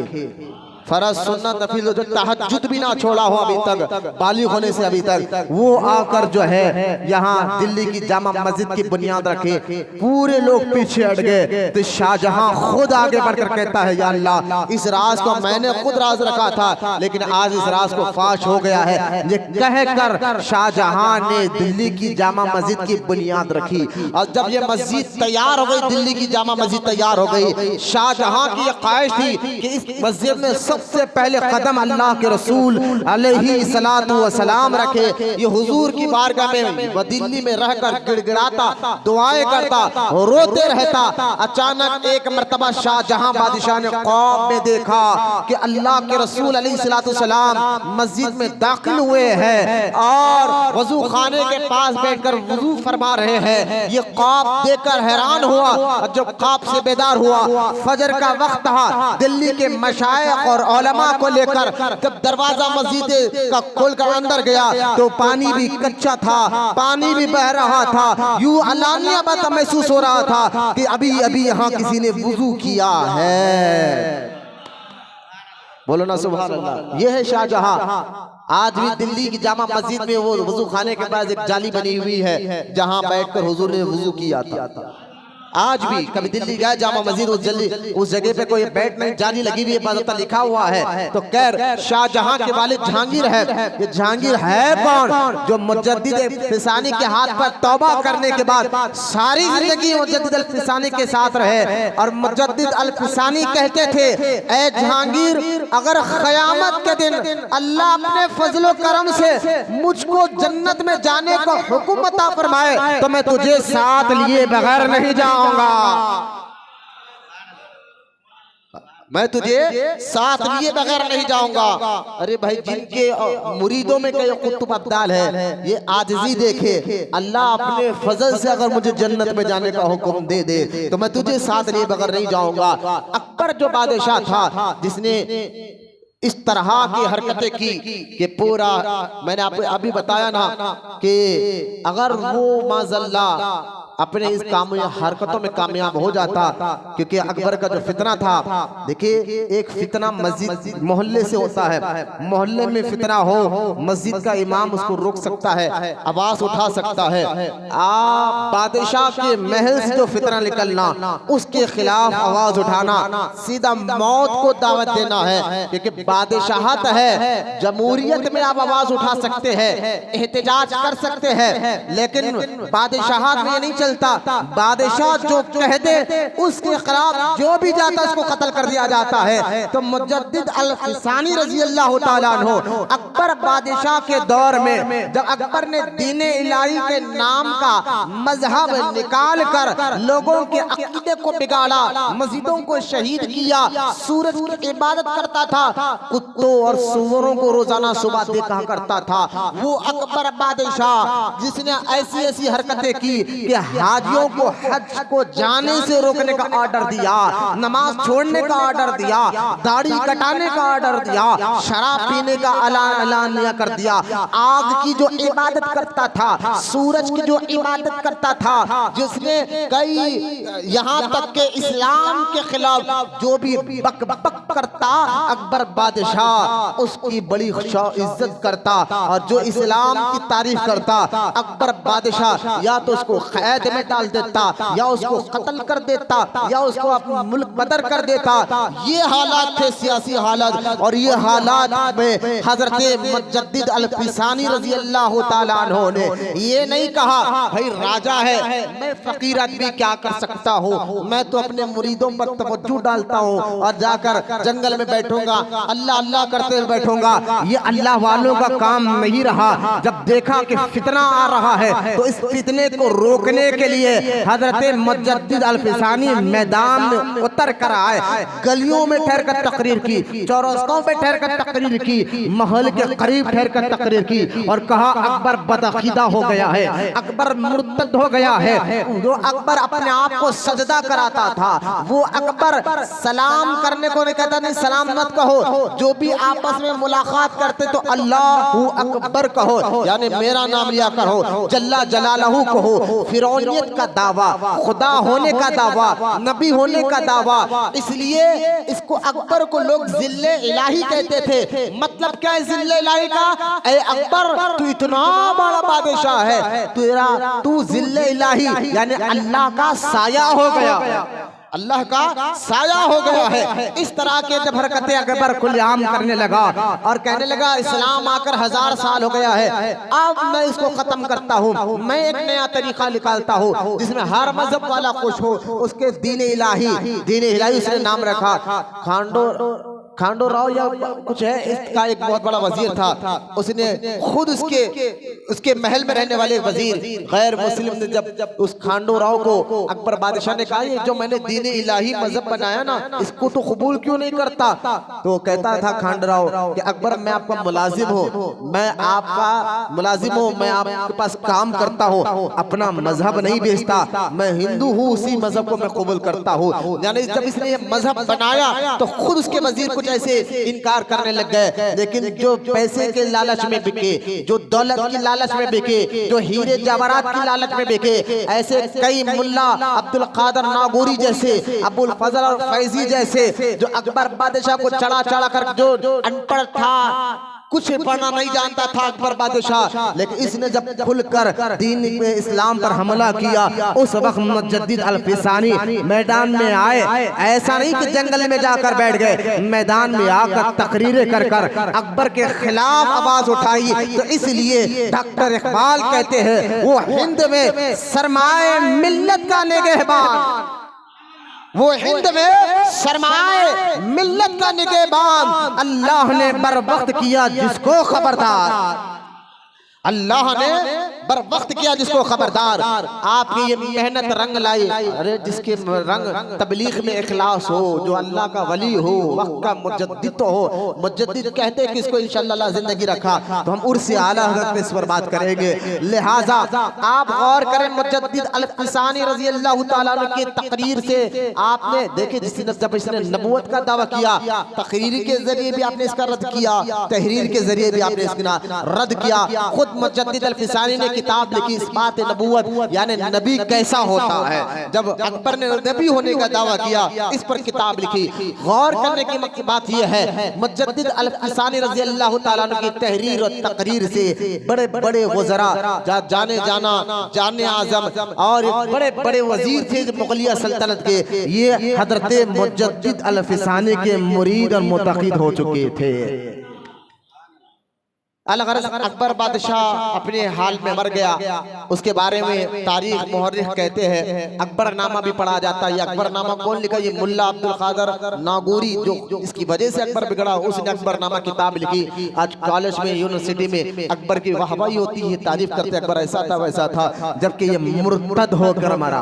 फरज सुन्नत नफिल जो तहज्जुद भी ना छोड़ा हो अभी तक, बालिग होने से अभी तक, वो आकर जो है यहाँ दिल्ली की जामा मस्जिद की बुनियाद रखे। पूरे लोग पीछे हट गए, तो शाहजहां खुद आगे बढ़कर कहता है, या अल्लाह इस राज को मैंने खुद राज रखा था, लेकिन आज इस राज को फाश हो गया है। ये कहकर शाहजहां ने दिल्ली की जामा मस्जिद की बुनियाद रखी। और जब ये मस्जिद तैयार हो गई, दिल्ली की जामा मस्जिद तैयार हो गई, शाहजहां की ये ख्वाहिश थी कि इस मस्जिद में सबसे पहले कदम अल्लाह के रसूल अलैहिस्सलातु वस्सलाम रखे। ये हुजूर की बारगाह में वो दिल्ली में रहकर गिड़गिड़ाता, दुआएं करता, रोते रहता। अचानक एक मर्तबा शाहजहां बादशाह ने ख्वाब में देखा कि अल्लाह के रसूल अलैहिस्सलातु वस्सलाम मस्जिद में दाखिल हुए हैं और वजू खाने के पास बैठकर वजू फरमा रहे हैं। ये ख्वाब देखकर हैरान हुआ, और जब ख्वाब से बेदार हुआ, फजर का वक्त था, दिल्ली के मशाइख और उलमा को लेकर जब दरवाजा मस्जिद का खोलकर अंदर गया, तो पानी भी कच्चा था, पानी भी बह रहा था। यूं अलानिया बात महसूस हो रहा था कि अभी अभी यहाँ किसी ने वुजू किया है। बोलो ना सुभान अल्लाह। ये है शाहजहां। आज भी दिल्ली की जामा मस्जिद में वो वुजू खाने के पास एक जाली बनी हुई है, जहां बैठकर हुजूर ने वुजू किया था। आज भी कभी दिल्ली गए जामा मस्जिद, उस जगह पे कोई बैठ नहीं, जाली लगी हुई है, बाज़ाब्ता लिखा हुआ है। तो खैर शाहजहां के वालिद जहांगीर है। ये जहांगीर है कौन? जो मुजद्दिद फिसानी के हाथ पर तौबा करने के बाद सारी जिंदगी मुजद्दिद अल फिसानी के साथ रहे। और मुजद्दिद अल फिसानी कहते थे, ए जहांगीर, अगर क़यामत के दिन अल्लाह अपने फजलो करम से मुझको जन्नत में जाने का हुक्म अता फरमाए, तो मैं तुझे साथ लिए बगैर नहीं जाऊंगा, मैं तुझे साथ लिए बगैर नहीं जाऊंगा। अरे भाई, जिनके मुरीदों में कई कुतुब अब्दाल है, ये आजिज़ी देखे, अल्लाह अपने फजल से अगर मुझे जन्नत में जाने का हुक्म दे दे, तो मैं तुझे साथ लिए बगैर नहीं जाऊंगा। अकबर जो बादशाह था, जिसने इस तरह की हरकतें की कि पूरा, मैंने आपको अभी बताया ना कि अगर वो माज़अल्लाह अपने इस काम हरकतों में कामयाब हो जाता, क्योंकि अकबर का जो फितना था, देखिए एक फितना मस्जिद मोहल्ले से होता है। मोहल्ले में फितना हो, मस्जिद का इमाम उसको रोक सकता है, आवाज उठा सकता है। बादशाह के महल से जो फितना निकलना, उसके खिलाफ आवाज उठाना, सीधा मौत को दावत देना है, क्योंकि बादशाहत है। जमहूरियत में आप आवाज उठा सकते हैं, एहतजाज कर सकते हैं, लेकिन बादशाहत में ये नहीं चल चलता, बादशाह जो कह दे उसके खिलाफ जो भी जाता उसको कत्ल कर दिया जाता है। तो मुजद्दिद अल-फिसानी रजी अल्लाह तआला अन्हु अकबर बादशाह के दौर में जब अकबर ने दीन इलाही के नाम का मजहब निकाल कर लोगों के अकीदे को बिगाड़ा, मस्जिदों को शहीद किया, सूरज की इबादत करता था, कुत्तों और सूअरों को रोजाना सुबह देखा करता था, वो अकबर बादशाह जिसने ऐसी ऐसी हरकतें की कि हाजियों को हज को जाने से रोकने का ऑर्डर दिया, नमाज छोड़ने का ऑर्डर दिया, दाढ़ी कटाने का ऑर्डर दिया, शराब पीने का ऐलानिया कर दिया, आग की जो इबादत करता था, सूरज की जो इबादत करता था, जिसने कई यहाँ तक के इस्लाम के खिलाफ जो भी बक बक करता अकबर बादशाह उसकी बड़ी इज्जत करता, और जो इस्लाम की तारीफ करता अकबर बादशाह या तो उसको कैद में डाल देता, या उसको कत्ल कर देता, या उसको अपना मुल्क बदर कर देता। ये हालात थे, सियासी हालात, और ये हालात में हजरत मुजद्दिद अल-फिसानी रजी अल्लाह तआला अन्हु ने ये नहीं कहा भाई राजा है मैं फकीर आदमी क्या कर सकता हूँ, मैं तो अपने मुरीदों पर तवज्जो डालता हूँ और जाकर जंगल में बैठूंगा अल्लाह अल्लाह करते हुए बैठूंगा। ये अल्लाह वालों का काम नहीं रहा। जब देखा कि फितना आ रहा है तो इस फितने को रोकने के लिए हजरत मुजद्दिद अल-फिसानी मैदान में उतर कर आए, गलियों में ठहर कर तकरीर की, चौरस्तों पे ठहर कर तकरीर की, महल के करीब ठहर कर तकरीर की, और कहा अकबर बदअकीदा हो गया है, अकबर मुर्तद हो गया है। जो अकबर अपने आप को सजदा कराता था, वो अकबर सलाम करने को नहीं कहता, नहीं सलाम मत कहो, जो भी आपस में मुलाकात करते तो अल्लाहू अकबर कहो, यानी मेरा नाम लिया करो, जल्ला जलालहू कहो, फिरौनियत का दावा, खुदा होने का दावा, नबी होने का दावा। इसलिए इसको अकबर को लोग जिल्ले इलाही कहते थे। मतलब क्या है जिल्ले इलाही का? ए अकबर तू इतना बड़ा बादशाह है, तेरा तू जिल्ले इलाही यानी अल्लाह का साया हो गया, अल्लाह का साया हो गया है। इस तरह के जब हरकतें अकबर खुलेआम करने लगा और कहने लगा इस्लाम आकर 1000 साल हो गया है, अब मैं इसको खत्म करता हूँ, मैं एक नया तरीका निकालता हूँ जिसमें हर मजहब वाला खुश हो, उसके दीन इलाही उसने नाम रखा खांडो राव या कुछ है, इसका एक बहुत बड़ा वजीर था, उसने खुद उसके महल में रहने वाले वजीर गैर मुस्लिम ने जब उस खांडो राव को अकबर बादशाह ने कहा ये जो मैंने दीन इलाही मजहब बनाया ना इसको तो कबूल क्यों नहीं करता, तो कहता था खांडो राव कि अकबर मैं आपका मुलाजिम हूँ, मैं आपका मुलाजिम हूँ, मैं आपके पास काम करता हूँ, अपना मजहब नहीं बेचता, मैं हिंदू हूँ, उसी मजहब को मैं कबूल करता हूँ। यानी जब इसने ये मजहब बनाया तो खुद उसके वजीर कुछ ऐसे इनकार करने लग गए। लेकिन जो पैसे के लालच में बिके, जो दौलत की लालच में बिके, जो हीरे जवाहरात की लालच में बिके, ऐसे कई मुल्ला अब्दुल कादर नागौरी जैसे, अबुल फजल और फैजी जैसे जो अकबर बादशाह को चढ़ा चढ़ा कर, जो अनपढ़ था कुछ पढ़ना नहीं जानता था अकबर बादशाह, लेकिन इसने जब खुलकर दीन पे इस्लाम पर हमला किया उस वक्त मुजद्दिद अल-फिसानी मैदान में आए। ऐसा नहीं कि जंगल में जाकर बैठ गए, मैदान में आकर तकरीरें कर कर अकबर के खिलाफ आवाज उठाई। तो इसलिए डॉक्टर इकबाल कहते हैं वो हिंद में सरमाए मिल्लत का निगहबान, वो हिंद में सरमाए मिल्लत का निगहबान, अल्लाह ने बर वक्त किया जिसको खबरदार, अल्लाह ने बर वक्त किया जिसको खबरदार। आपकी ये मेहनत रंग लाई, अरे जिसके रंग तबलीग में इखलास हो, जो अल्लाह का वली हो, वक्त का मुजद्दिद हो। मुजद्दिद कहते हैं कि इसको इंशाअल्लाह जिंदगी रखा तो हम उर्स आला हज़रत पे इस पर बात करेंगे। लिहाजा आप गौर करें मुजद्दिद अल-फिसानी रजी अल्लाह तआला अन्हु की तकरीर से आपने देखे, जिसने जब इसने नबूवत का दावा किया तकरीर के जरिए भी आपने इसका रद्द किया, तहरीर के जरिए भी आपने इसका रद्द किया। खुद मुजद्दिद अल-फिसानी ने किताब लिखी इस्बात नबूवत यानी नबी कैसा होता है। जब अकबर ने नबी होने का दावा किया इस पर किताब लिखी। गौर करने की बात यह है मुजद्दिद अल-फिसानी रज़ी अल्लाह तआला अन्हु की तहरीर और तकरीर से बड़े बड़े वज़रा, जाने आज़म और बड़े बड़े वजीर थे मुगलिया सल्तनत के, ये हजरत मुजद्दिद अल-फिसानी के मुरीद और मुतक़िद हो चुके थे। अलगरज अकबर बादशाह अपने हाल में मर गया। उसके बारे में तारीख मुहर्रिख कहते हैं अकबर नामा भी पढ़ा जाता है। अकबर नामा कौन लिखा? ये मुल्ला अब्दुल कादर नागौरी, जो इसकी वजह से अकबर बिगड़ा, उसने अकबर नामा किताब लिखी। आज कॉलेज में यूनिवर्सिटी में अकबर की वाहवाही होती है, तारीफ करते अकबर ऐसा था वैसा था, जबकि ये मुर्तद होकर मरा,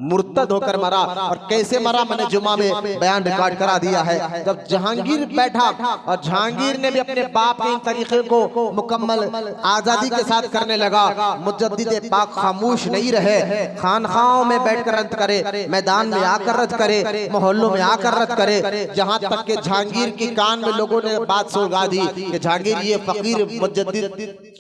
मुर्तद होकर मरा। और कैसे मरा मैंने जुमा में बयान रिकॉर्ड करा दिया है। जब जहांगीर बैठा और जहांगीर ने भी अपने बाप के इन तरीके को मुकम्मल आजादी के साथ करने लगा, मुजद्दिद पाक खामोश नहीं रहे। खानखाओं में बैठकर रद्द करे, मैदान में आकर रद्द करे, मोहल्लों में आकर रद्द करे, जहां तक के जहांगीर की कान में लोगों ने बात सुलगा दी कि जहांगीर ये फकीर मुजद्दिद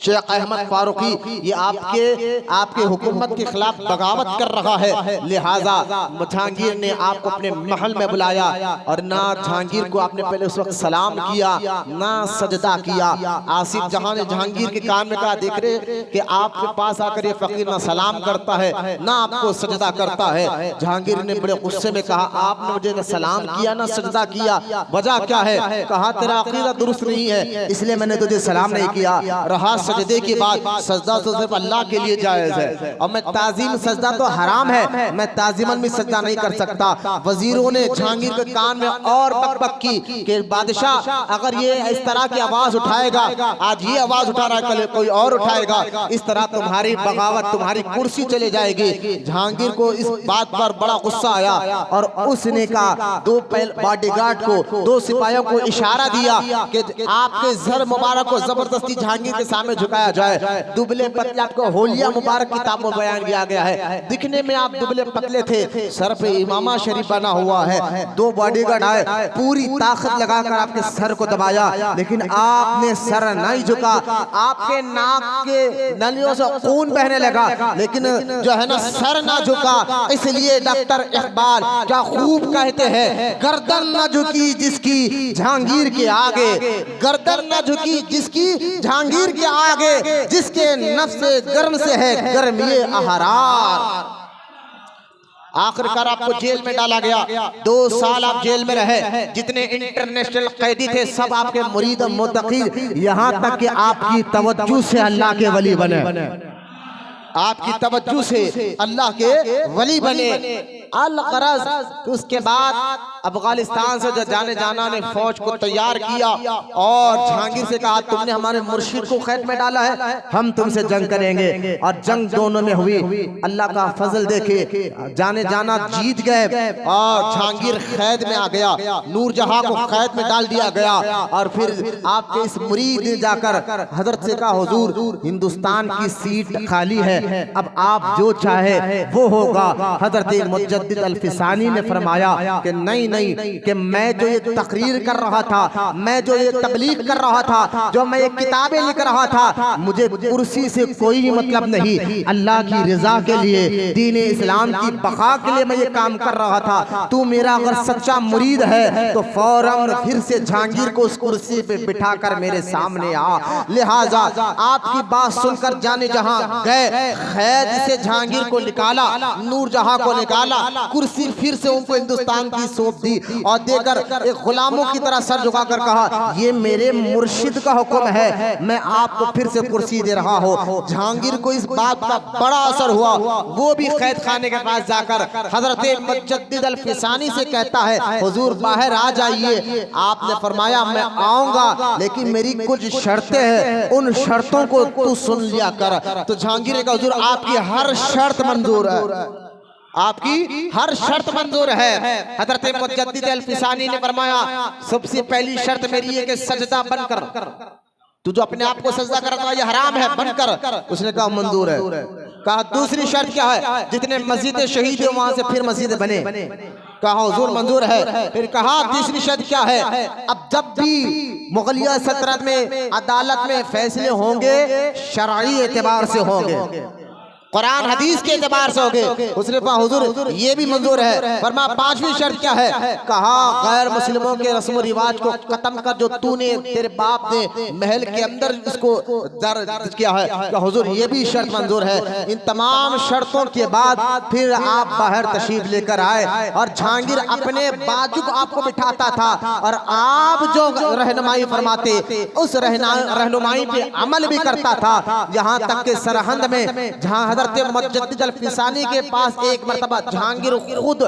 शेख अहमद फारूकी ये आपके हुकूमत के खिलाफ बगावत कर रहा है, लिहाजा जहांगीर ने आपको अपने महल में बुलाया और ना जहांगीर को आपने पहले उस वक्त सलाम किया ना सजदा किया। आसिफ जहां ने जहांगीर के कान में कहा, देख रहे कि आपके पास आकर ये फकीर ना सलाम करता है ना आपको सजदा करता है। जहांगीर ने बड़े गुस्से में कहा, आपने मुझे ना सलाम किया ना सजदा किया, वजह क्या है? कहा तेरा अकीदा दुरुस्त नहीं है इसलिए मैंने तुझे सलाम नहीं किया। रहा सजदे की बात, सजदा तो सिर्फ अल्लाह के लिए जायज है और मैं ताजीम सजदा तो हराम है, मैं ताजीमन भी सजदा नहीं कर सकता। वजीरों ने जहांगीर के कान में और बकबक की कि बादशाह अगर ये इस तरह की आवाज उठाएगा, आज ये आवाज उठा रहा है कल कोई और उठाएगा, इस तरह तुम्हारी बगावत तुम्हारी कुर्सी चले जाएगी। जहांगीर को इस बात पर बड़ा गुस्सा आया और उसने कहा दो बॉडीगार्ड को, दो सिपाहियों को इशारा दिया कि आपके सर मुबारक को जबरदस्ती जहांगीर के सामने झुकाया जाए। दुबले पतले, आपको होलिया मुबारक किताब में बयान किया गया है, दिखने में आप दुबले पतले थे, सर पे इमामा शरीफ बना हुआ है। दो बॉडीगार्ड आए, पूरी ताकत लगाकर आपके सर को दबाया, लेकिन आपने सर नहीं झुका। आपके नाक के नलियों से खून बहने लगा, लेकिन जो है ना सर ना झुका। इसलिए डॉक्टर इकबाल क्या खूब कहते हैं, गर्दन न झुकी जिसकी जहांगीर के आगे, गर्दन न झुकी जिसकी जहांगीर के आगे, जिसके नफ्स गर्म से है गर्मी अहरार। आखिरकार आपको जेल में डाला गया, 2 साल आप जेल में रहे। जितने इंटरनेशनल कैदी थे सब आपके मुरीद मुत्तकी, यहाँ तक कि आपकी तवज्जो से अल्लाह के वली बने, आपकी तवज्जो से अल्लाह के वली बने। अलगरज उसके बाद अफगानिस्तान से जो जाने जाना ने फौज को तैयार किया और जहांगीर से कहा तुमने हमारे मुर्शिद को कैद में डाला है, हम तुमसे जंग करेंगे। और जंग दोनों में हुई, अल्लाह का फजल देखे जाने जाना जीत गए और जहांगीर कैद में आ गया, नूरजहां को कैद में डाल दिया गया। और फिर आपके इस मुरीद ने जाकर हजरत से कहा, हुजूर हिंदुस्तान की सीट खाली है, अब आप जो चाहे वो होगा। हजरत मुजद्दिद अल-फिसानी ने फरमाया कि नहीं कि मैं जो ये तकरीर कर रहा था, मैं जो ये तबलीग कर रहा था, जो मैं ये किताबें लिख रहा था, मुझे कुर्सी से कोई मतलब नहीं, अल्लाह की रजा के लिए, दीन इस्लाम की बका के लिए मैं ये काम कर रहा था। तू मेरा अगर सच्चा मुरीद है तो फौरन फिर से जहांगीर को उस कुर्सी पे बिठाकर मेरे सामने आ। लिहाजा आपकी बात सुनकर जाने जहां गए, कैद से जहांगीर को निकाला, नूरजहां को निकाला, कुर्सी फिर से उनको हिंदुस्तान की सौंप दी और देकर एक गुलामों की तरह सर झुकाकर कहा, ये मेरे मुर्शिद का हुक्म है, मैं आपको फिर से कुर्सी दे रहा हूँ। जहांगीर को इस बात का बड़ा असर हुआ, वो भी कैद खाने के पास जाकर हजरत मुजद्दिद अल-फिसानी से कहता है, हुजूर बाहर आ जाइए। आपने फरमाया मैं आऊंगा, लेकिन मेरी कुछ शर्तें हैं, उन शर्तों को तू सुन लिया कर। तो जहांगीर ने कहा, हुजूर आपकी हर शर्त मंजूर है, आपकी हर शर्त मंजूर है। हजरत मुजद्दिद अल-फिसानी ने फरमाया, सबसे पहली शर्त मेरी है कि सजदा बनकर, तू जो अपने आप को सजदा कर रहा है ये हराम है, बनकर। उसने कहा मंजूर है। कहा दूसरी शर्त क्या है? जितने मस्जिद शहीद है वहां से फिर मस्जिद बने। कहा हुजूर मंजूर है। फिर कहा तीसरी शर्त क्या है? अब जब भी मुगलिया सल्तनत में अदालत में फैसले होंगे शरई एतबार से होंगे, कुरान हदीस के एतबार से हो गए। उसने कहा हुजूर ये भी मंजूर है। फरमाया पांचवी शर्त क्या है? कहा गैर मुस्लिमों के रस्म रिवाज को खत्म कर, जो तूने तेरे बाप ने महल के अंदर इसको दर्ज किया है। क्या हुजूर ये भी शर्त मंजूर है? इन तमाम शर्तों के बाद फिर आप बाहर तशरीफ लेकर आए और जहांगीर अपने बाजू को आपको बिठाता था और आप जो रहनुमाई फरमाते उस रहनुमाई पे अमल भी करता था। यहाँ तक के सरहंद में जहाँ हजरत मुजद्दिद अल-फिसानी के पास एक मर्तबा जहांगीर खुद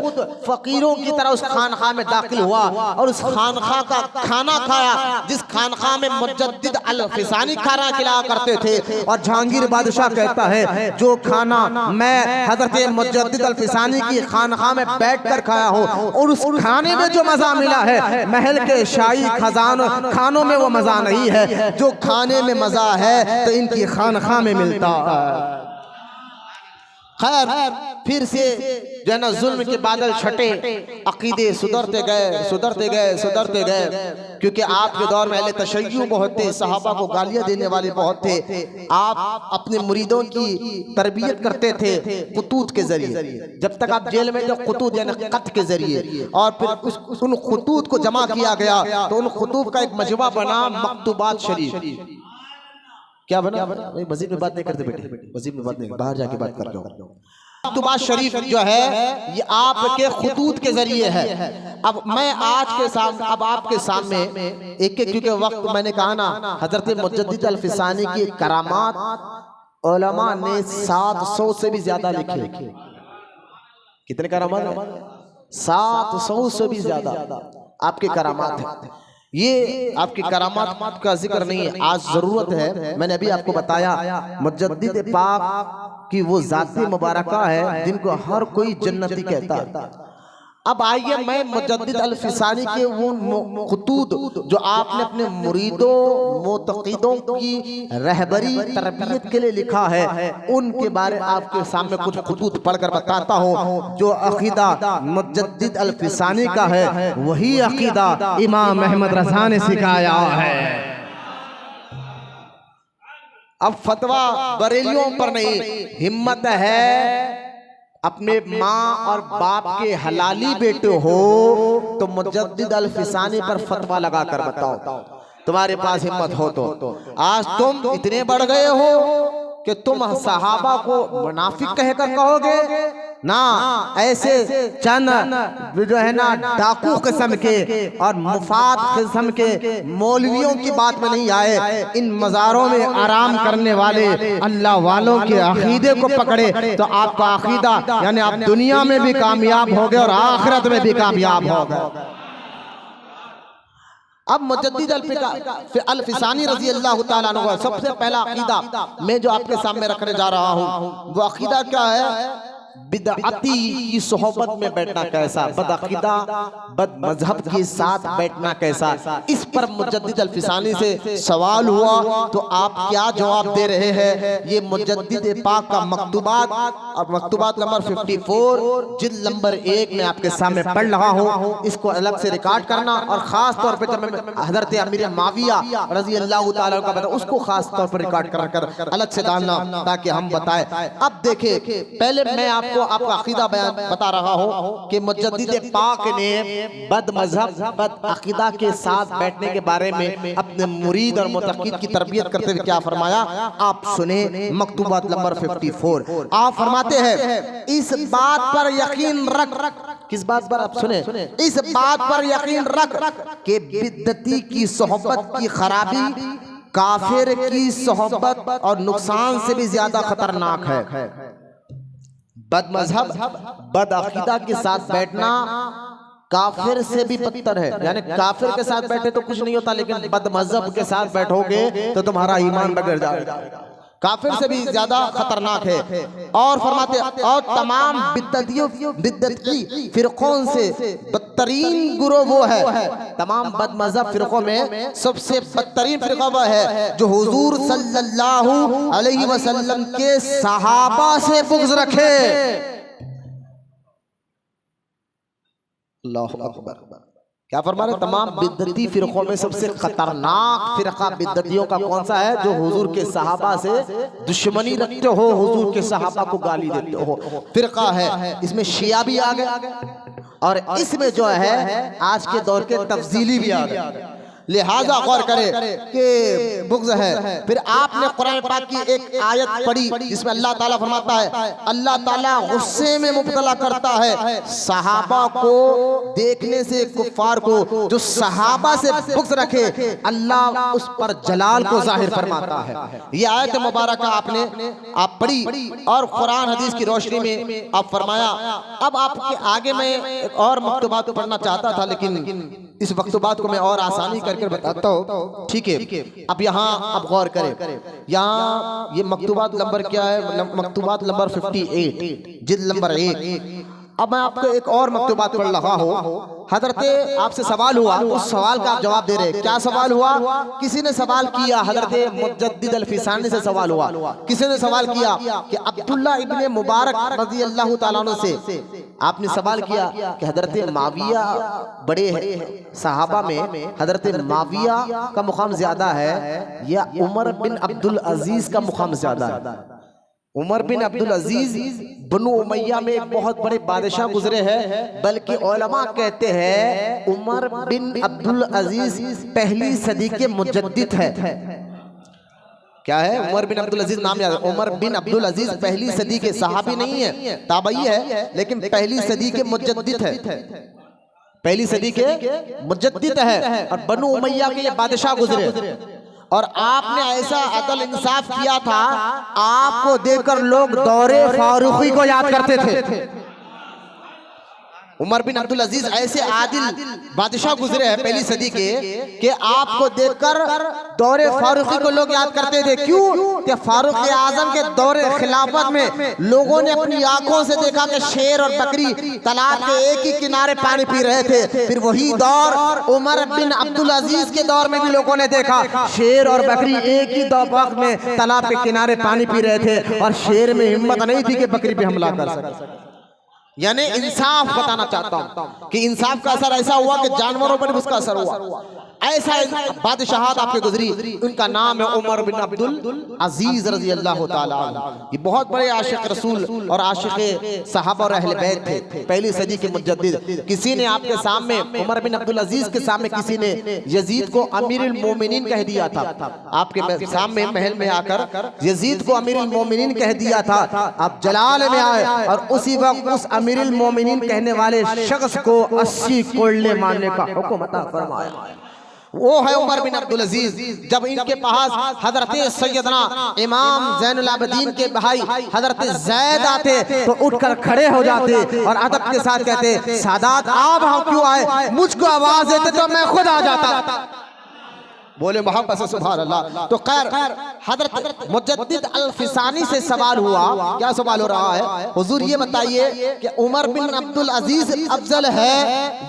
फकीरों की तरह उस खानखा में दाखिल हुआ और उस खानखा का खाना खाया जिस खानखा में मुजद्दिद अल-फिसानी खाना खिलाया करते थे। और जहांगीर बादशाह कहता है जो खाना मैं हजरत मुजद्दिद अल-फिसानी की खानखा में बैठकर खाया हूँ और उस खाने में जो मजा मिला है महल के शाही खानों में वो मजा नहीं है। जो खाने में मजा है तो इनकी खानखा में मिलता है। खैर फिर से जो है ना जुल्म के बादल छटे, अकीदे सुधरते गए क्योंकि आपके दौर में अहले तशय्युअ बहुत थे, सहाबा को गालियां देने वाले बहुत थे। आप अपने मुरीदों की तरबियत करते थे खुतूत के जरिए। जब तक आप जेल में थे खुतूत यानी खत के जरिए, और फिर उन खुतूत को जमा किया गया तो उन खुतूत का एक मजबा बना मकतूबात शरीफ। क्या बना? मस्जिद में बात नहीं करते बेटे, मस्जिद में बात नहीं, बाहर जाके बात कर रहे हो। मकतूबात शरीफ जो है ये आपके खुतूत के जरिए है। अब मैं आज के सामने, अब आपके सामने एक क्योंकि वक्त मैंने कहा ना हजरत मुजद्दिद अल-फिसानी की करामात उलमा ने 700 से भी ज्यादा लिखे। कितने करामात? 700 से भी ज्यादा आपके करामात है। ये आपकी करामात का जिक्र नहीं है, आज जरूरत है। मैंने अभी आपको बताया मुजद्दिद पाक की वो जाती मुबारका है जिनको हर कोई जन्नती कहता है। अब आइए मैं मुजद्दिद अल-फिसानी के वो खुतूत जो आपने अपने मुरीदों मोतक़ीदों की रहबरी तरबियत के लिए लिखा है उनके बारे में आपके सामने कुछ खुतूत पढ़कर बताता हूँ। जो अकीदा मुजद्दिद अल-फिसानी का है वही अकीदा इमाम अहमद रज़ा ने सिखाया है। अब फतवा बरेलियों पर नहीं, हिम्मत है अपने माँ और बाप के हलाली बेटे हो तो मुजद्दिद अल-फिसानी पर फतवा लगा कर बताओ। तुम्हारे पास हिम्मत हो तो आज तुम इतने बढ़ गए हो कि तुम सहाबा को मुनाफिक कहकर कहोगे ना। ऐसे चंद जो है ना डाकू किस्म के और मुफाद किस्म के मौलवियों की बात में नहीं आए। इन मज़ारों में आराम करने वाले अल्लाह वालों के अकीदे को पकड़े तो आपका अकीदा यानी आप दुनिया में भी कामयाब हो गए और आखिरत में भी कामयाब हो गए। अब मुजद्दिद अल-फिसानी रज़ी अल्लाह ताला अन्हु सबसे पहला अकीदा मैं जो आपके सामने रखने जा रहा हूँ वो अकीदा क्या है? बिदअती की सोहबत में बैठना कैसा, बदअकीदा बद मजहब के साथ बैठना कैसा। इस पर मुजद्दिद अल-फिसानी से सवाल हुआ तो आप क्या जवाब दे रहे हैं? ये मुजद्दिद पाक का मकतूबात और मकतूबात नंबर 54 जिल्द नंबर 1 में आपके सामने पढ़ रहा हूँ। इसको अलग से रिकॉर्ड करना और खास तौर पर जब मैं हजरत अमीर माविया रज़ी अल्लाह ताला का बताऊं उसको खास तौर पर रिकॉर्ड कर अलग से डालना ताकि हम बताएं। अब देखिए पहले मैं आपको आपका अकीदा बयान बता रहा हूँ कि मुजद्दिद पाक ने बद मजहब बद अकीदा के साथ बैठने के बारे में अपने मुरीद और मुतक़ीद की तरबियत करते हुए क्या फरमाया आप सुने। मकतूबात नंबर 54 आप फरमाते हैं इस बात पर यकीन रख। किस बात पर? आप सुने, इस बात पर यकीन रख कि बिदअती की सोहबत की खराबी काफिर की सोहबत और नुकसान से भी ज्यादा खतरनाक है। बद मजहब बद अकीदा के साथ बैठना काफिर से भी बदतर है। यानी काफिर के साथ बैठे तो कुछ नहीं होता, लेकिन बद मजहब के साथ बैठोगे तो तुम्हारा ईमान बिगड़ जाएगा, काफिर से भी ज्यादा खतरनाक है। और फरमाते और तमाम बिदअती फिरकों से बदतरीन गुरोह वो है, तमाम बद मजहब फिरकों में सबसे बदतरीन फिरका वो है जो हुजूर सल्लल्लाहु अलैहि वसल्लम के सहाबा से बुग़्ज़ रखे। अल्लाहु अकबर। क्या फरमा रहे? तमाम बिदअती फिरकों में सबसे खतरनाक फिरका बिदअतियों का कौन सा है? जो हुजूर के सहाबा से दुश्मनी रखते हो, हुजूर के सहाबा को गाली देते हो, फिरका है। इसमें शिया भी आ गए और इसमें जो है आज के दौर के तफजीली भी आ गए। लिहाजा गौर करें कि बुग़्ज़ है। फिर आपने कुरान पाक की एक आयत पढ़ी जिसमें अल्लाह ताला फरमाता है, अल्लाह ताला गुस्से में मुब्तला करता है सहाबा को देखने से, कुफ्फार को जो सहाबा से बुग़्ज़ रखे, अल्लाह उस पर जलाल को जाहिर फरमाता है। ये आयत मुबारक आपने पढ़ी और कुरान हदीस की रोशनी में आप फरमाया। अब आपके आगे मैं एक और मकतूबात पढ़ना चाहता था, लेकिन इस मकतूबात को मैं और आसानी करके बताता हूँ, ठीक है? अब यहाँ आप गौर करें, यहाँ ये मकतूबात नंबर क्या है? मकतूबात नंबर 58, जिल्द नंबर 1। अब मैं आपको एक और मकतूबात पढ़ रहा हूँ। हजरत आपसे सवाल हुआ, उस सवाल का आप जवाब दे रहे। क्या सवाल हुआ? किसी ने सवाल किया, हजरत मुजद्दिद अल-फिसानी से सवाल हुआ। किसी ने सवाल किया कि अब्दुल्ला इब्ने मुबारक रज़ी अल्लाह ताला अन्हु से आपने सवाल किया कि हजरत माविया बड़े हैं सहाबा में, हजरत माविया का मुकाम ज्यादा है या उमर बिन अब्दुल अजीज का मुकाम ज्यादा है? उमर बिन अब्दुल अजीज बनु उमैया में एक बहुत बड़े बादशाह गुजरे हैं, बल्कि उलमा कहते हैं उमर बिन अब्दुल अजीज पहली सदी के मुजद्दिद है। क्या है? उमर बिन अब्दुल अजीज नाम याद है। उमर बिन अब्दुल अजीज पहली सदी के सहाबी नहीं है, ताबई है, लेकिन पहली सदी के मुजद्दिद है, पहली सदी के मुजद्दिद है और बनु उमैया के ये बादशाह गुजरे। और आपने ऐसा अदल इंसाफ किया था, आपको देखकर लोग दौरे फारूकी को याद करते थे। उमर बिन अब्दुल अजीज ऐसे आदिल बादशाह गुजरे हैं पहली सदी के कि आपको देखकर दौरे फारूकी को लोग याद करते थे। क्यों? कि फारूक आजम के दौरे खिलाफत में लोगों ने अपनी आंखों से देखा कि शेर और बकरी तालाब के एक ही किनारे पानी पी रहे थे। फिर वही दौर उमर बिन अब्दुल अजीज के दौर में भी लोगों ने देखा शेर और बकरी एक ही वक्त में तालाब के किनारे पानी पी रहे थे और शेर में हिम्मत नहीं थी कि बकरी पे हमला कर सके। यानी इंसाफ बताना चाहता हूं कि इंसाफ का असर ऐसा हुआ कि जानवरों पर भी उसका असर हुआ। ऐसा बादशाहत आपके गुजरी, उनका नाम है उमर बिन अब्दुल अजीज रजी अल्लाह ताला अन्हु। ये बहुत बड़े आशिक रसूल और आशिक सहाबा और अहले बैत थे, पहली सदी के मुजद्दिद। किसी ने आपके सामने उमर बिन अब्दुल अजीज के सामने किसी ने यजीद को अमीरुल मोमिनीन कह दिया था। आपके सामने महल में आकर यजीद को अमीरुल मोमिनीन कह दिया था। आप जलाल में आए और उसी वक्त उस अमीरुल मोमिनीन कहने वाले शख्स को 80 कोड़ले मारने का हुक्म अता फरमाया। वो है उमर बिन अब्दुल अजीज। जब इनके पास हजरत सैयदना इमाम ज़ैनुल आबिदीन के भाई हजरत ज़ैद आते तो उठकर खड़े हो जाते और अदब के साथ कहते, सादात आप वहां क्यों आए? मुझको आवाज देते तो मैं खुद आ जाता। बोले मोहब्बत से सुभान अल्लाह। तो खैर हजरत मुजद्दिद अल-फिसानी से सवाल हुआ। क्या सवाल हो रहा है? हुजूर ये बताइए कि उमर बिन अब्दुल अजीज अफजल है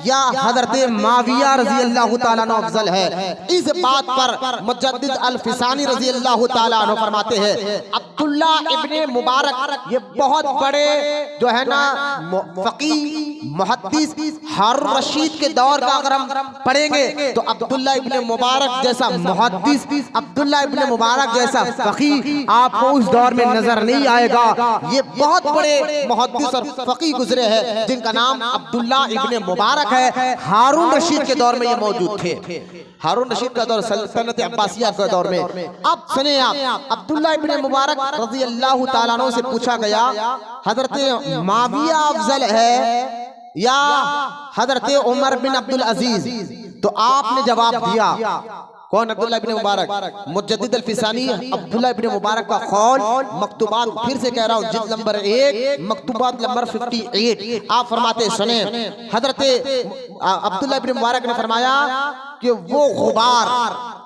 या हजरत माविया रजी अल्लाह ताला अन्हु अफजल है? इस बात पर मुजद्दिद अल-फिसानी रजी अल्लाह ताला अन्हु फरमाते हैं, अब्दुल्ला इब्ने मुबारक ये बहुत बड़े जो है ना फकीह मुहद्दिस हारून रशीद के दौर का अगर हम पढ़ेंगे तो अब्दुल्ला इब्ने मुबारक जैसा मुहद्दिस, अब्दुल्ला इब्ने मुबारक जैसा फकीह आपको उस दौर में नजर नहीं आएगा। ये बहुत बड़े मुहद्दिस और फकीह गुजरे हैं जिनका नाम अब्दुल्ला इब्ने मुबारक है। हारून रशीद के दौर में ये मौजूद थे, हारून रशीद का दौर सल्तनत अब्बासिया के दौर में। अब सुनिए आप, अब्दुल्ला इब्ने मुबारक रज़ी अल्लाह ताला अन्हु से पूछा गया हजरत माविया अफजल है या हजरत उमर बिन अब्दुल अजीज? तो आपने जवाब दिया कौन? अब्दुल्ला इब्ने मुबारक। मुजद्दिद अल-फिसानी अब्दुल्ला इब्ने मुबारक का कौल मकतूबात फिर से कह रहा हूँ, जिल्द नंबर 1 मकतूबात नंबर 58। आप फरमाते सुने, हजरत अब्दुल्ला इब्ने मुबारक ने फरमाया कि वो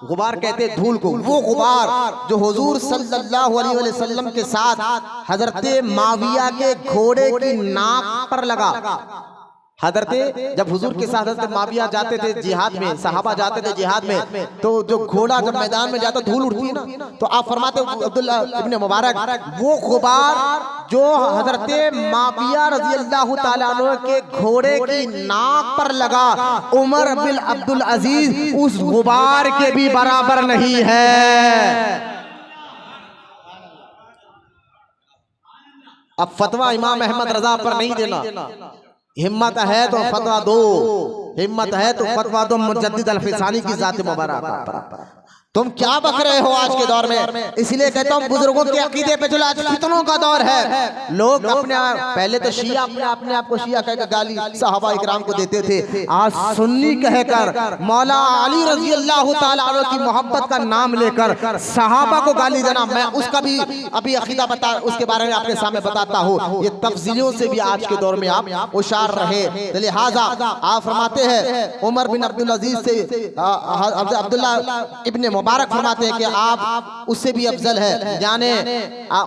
गुबार कहते धूल को, वो गुबार जो हुजूर सल्लल्लाहु अलैहि वसल्लम के साथ हजरत माविया के घोड़े की नाक पर लगा, हजरते जब हुजूर के साथ हजरत माविया जाते थे जिहाद में, सहाबा जाते थे जिहाद में, तो जो घोड़ा जब मैदान में जाता धूल उड़ती है ना, तो आप फरमाते अब्दुल्ला इब्ने मुबारक वो गुबार जो हजरते माविया रजी अल्लाह ताला अन्हु के घोड़े की नाक पर लगा, उमर बिन अब्दुल अजीज उस गुबार के भी बराबर नहीं है। अब फतवा इमाम अहमद रजा पर नहीं देना, हिम्मत है तो फतवा दो, हिम्मत है तो फतवा दो मुजद्दिद अल-फिसानी की जात मुबारक पर। तुम क्या बक रहे हो आज के दौर में? इसलिए कहता हूँ बुजुर्गों के अकीदे पे जो आज फितनों का दौर है, लोग अपने पहले तो शिया अपने आप को शिया कहकर गाली सहाबा इकराम को देते थे, आज सुन्नी कहकर मौला अली रजी अल्लाह ताला अन्हु की मोहब्बत का नाम लेकर सहाबा को गाली देना, मैं उसका भी अभी अकीदा बता उसके बारे में आपके सामने बताता हूँ। ये तफसीलों से भी आज के दौर में आप होशियार रहे। लिहाजा आप फरमाते हैं उमर बिन अब्दुल अजीज से अब्दुल्ला इब्ने मुबारक फरमाते हैं कि आप उससे भी अफजल है, यानी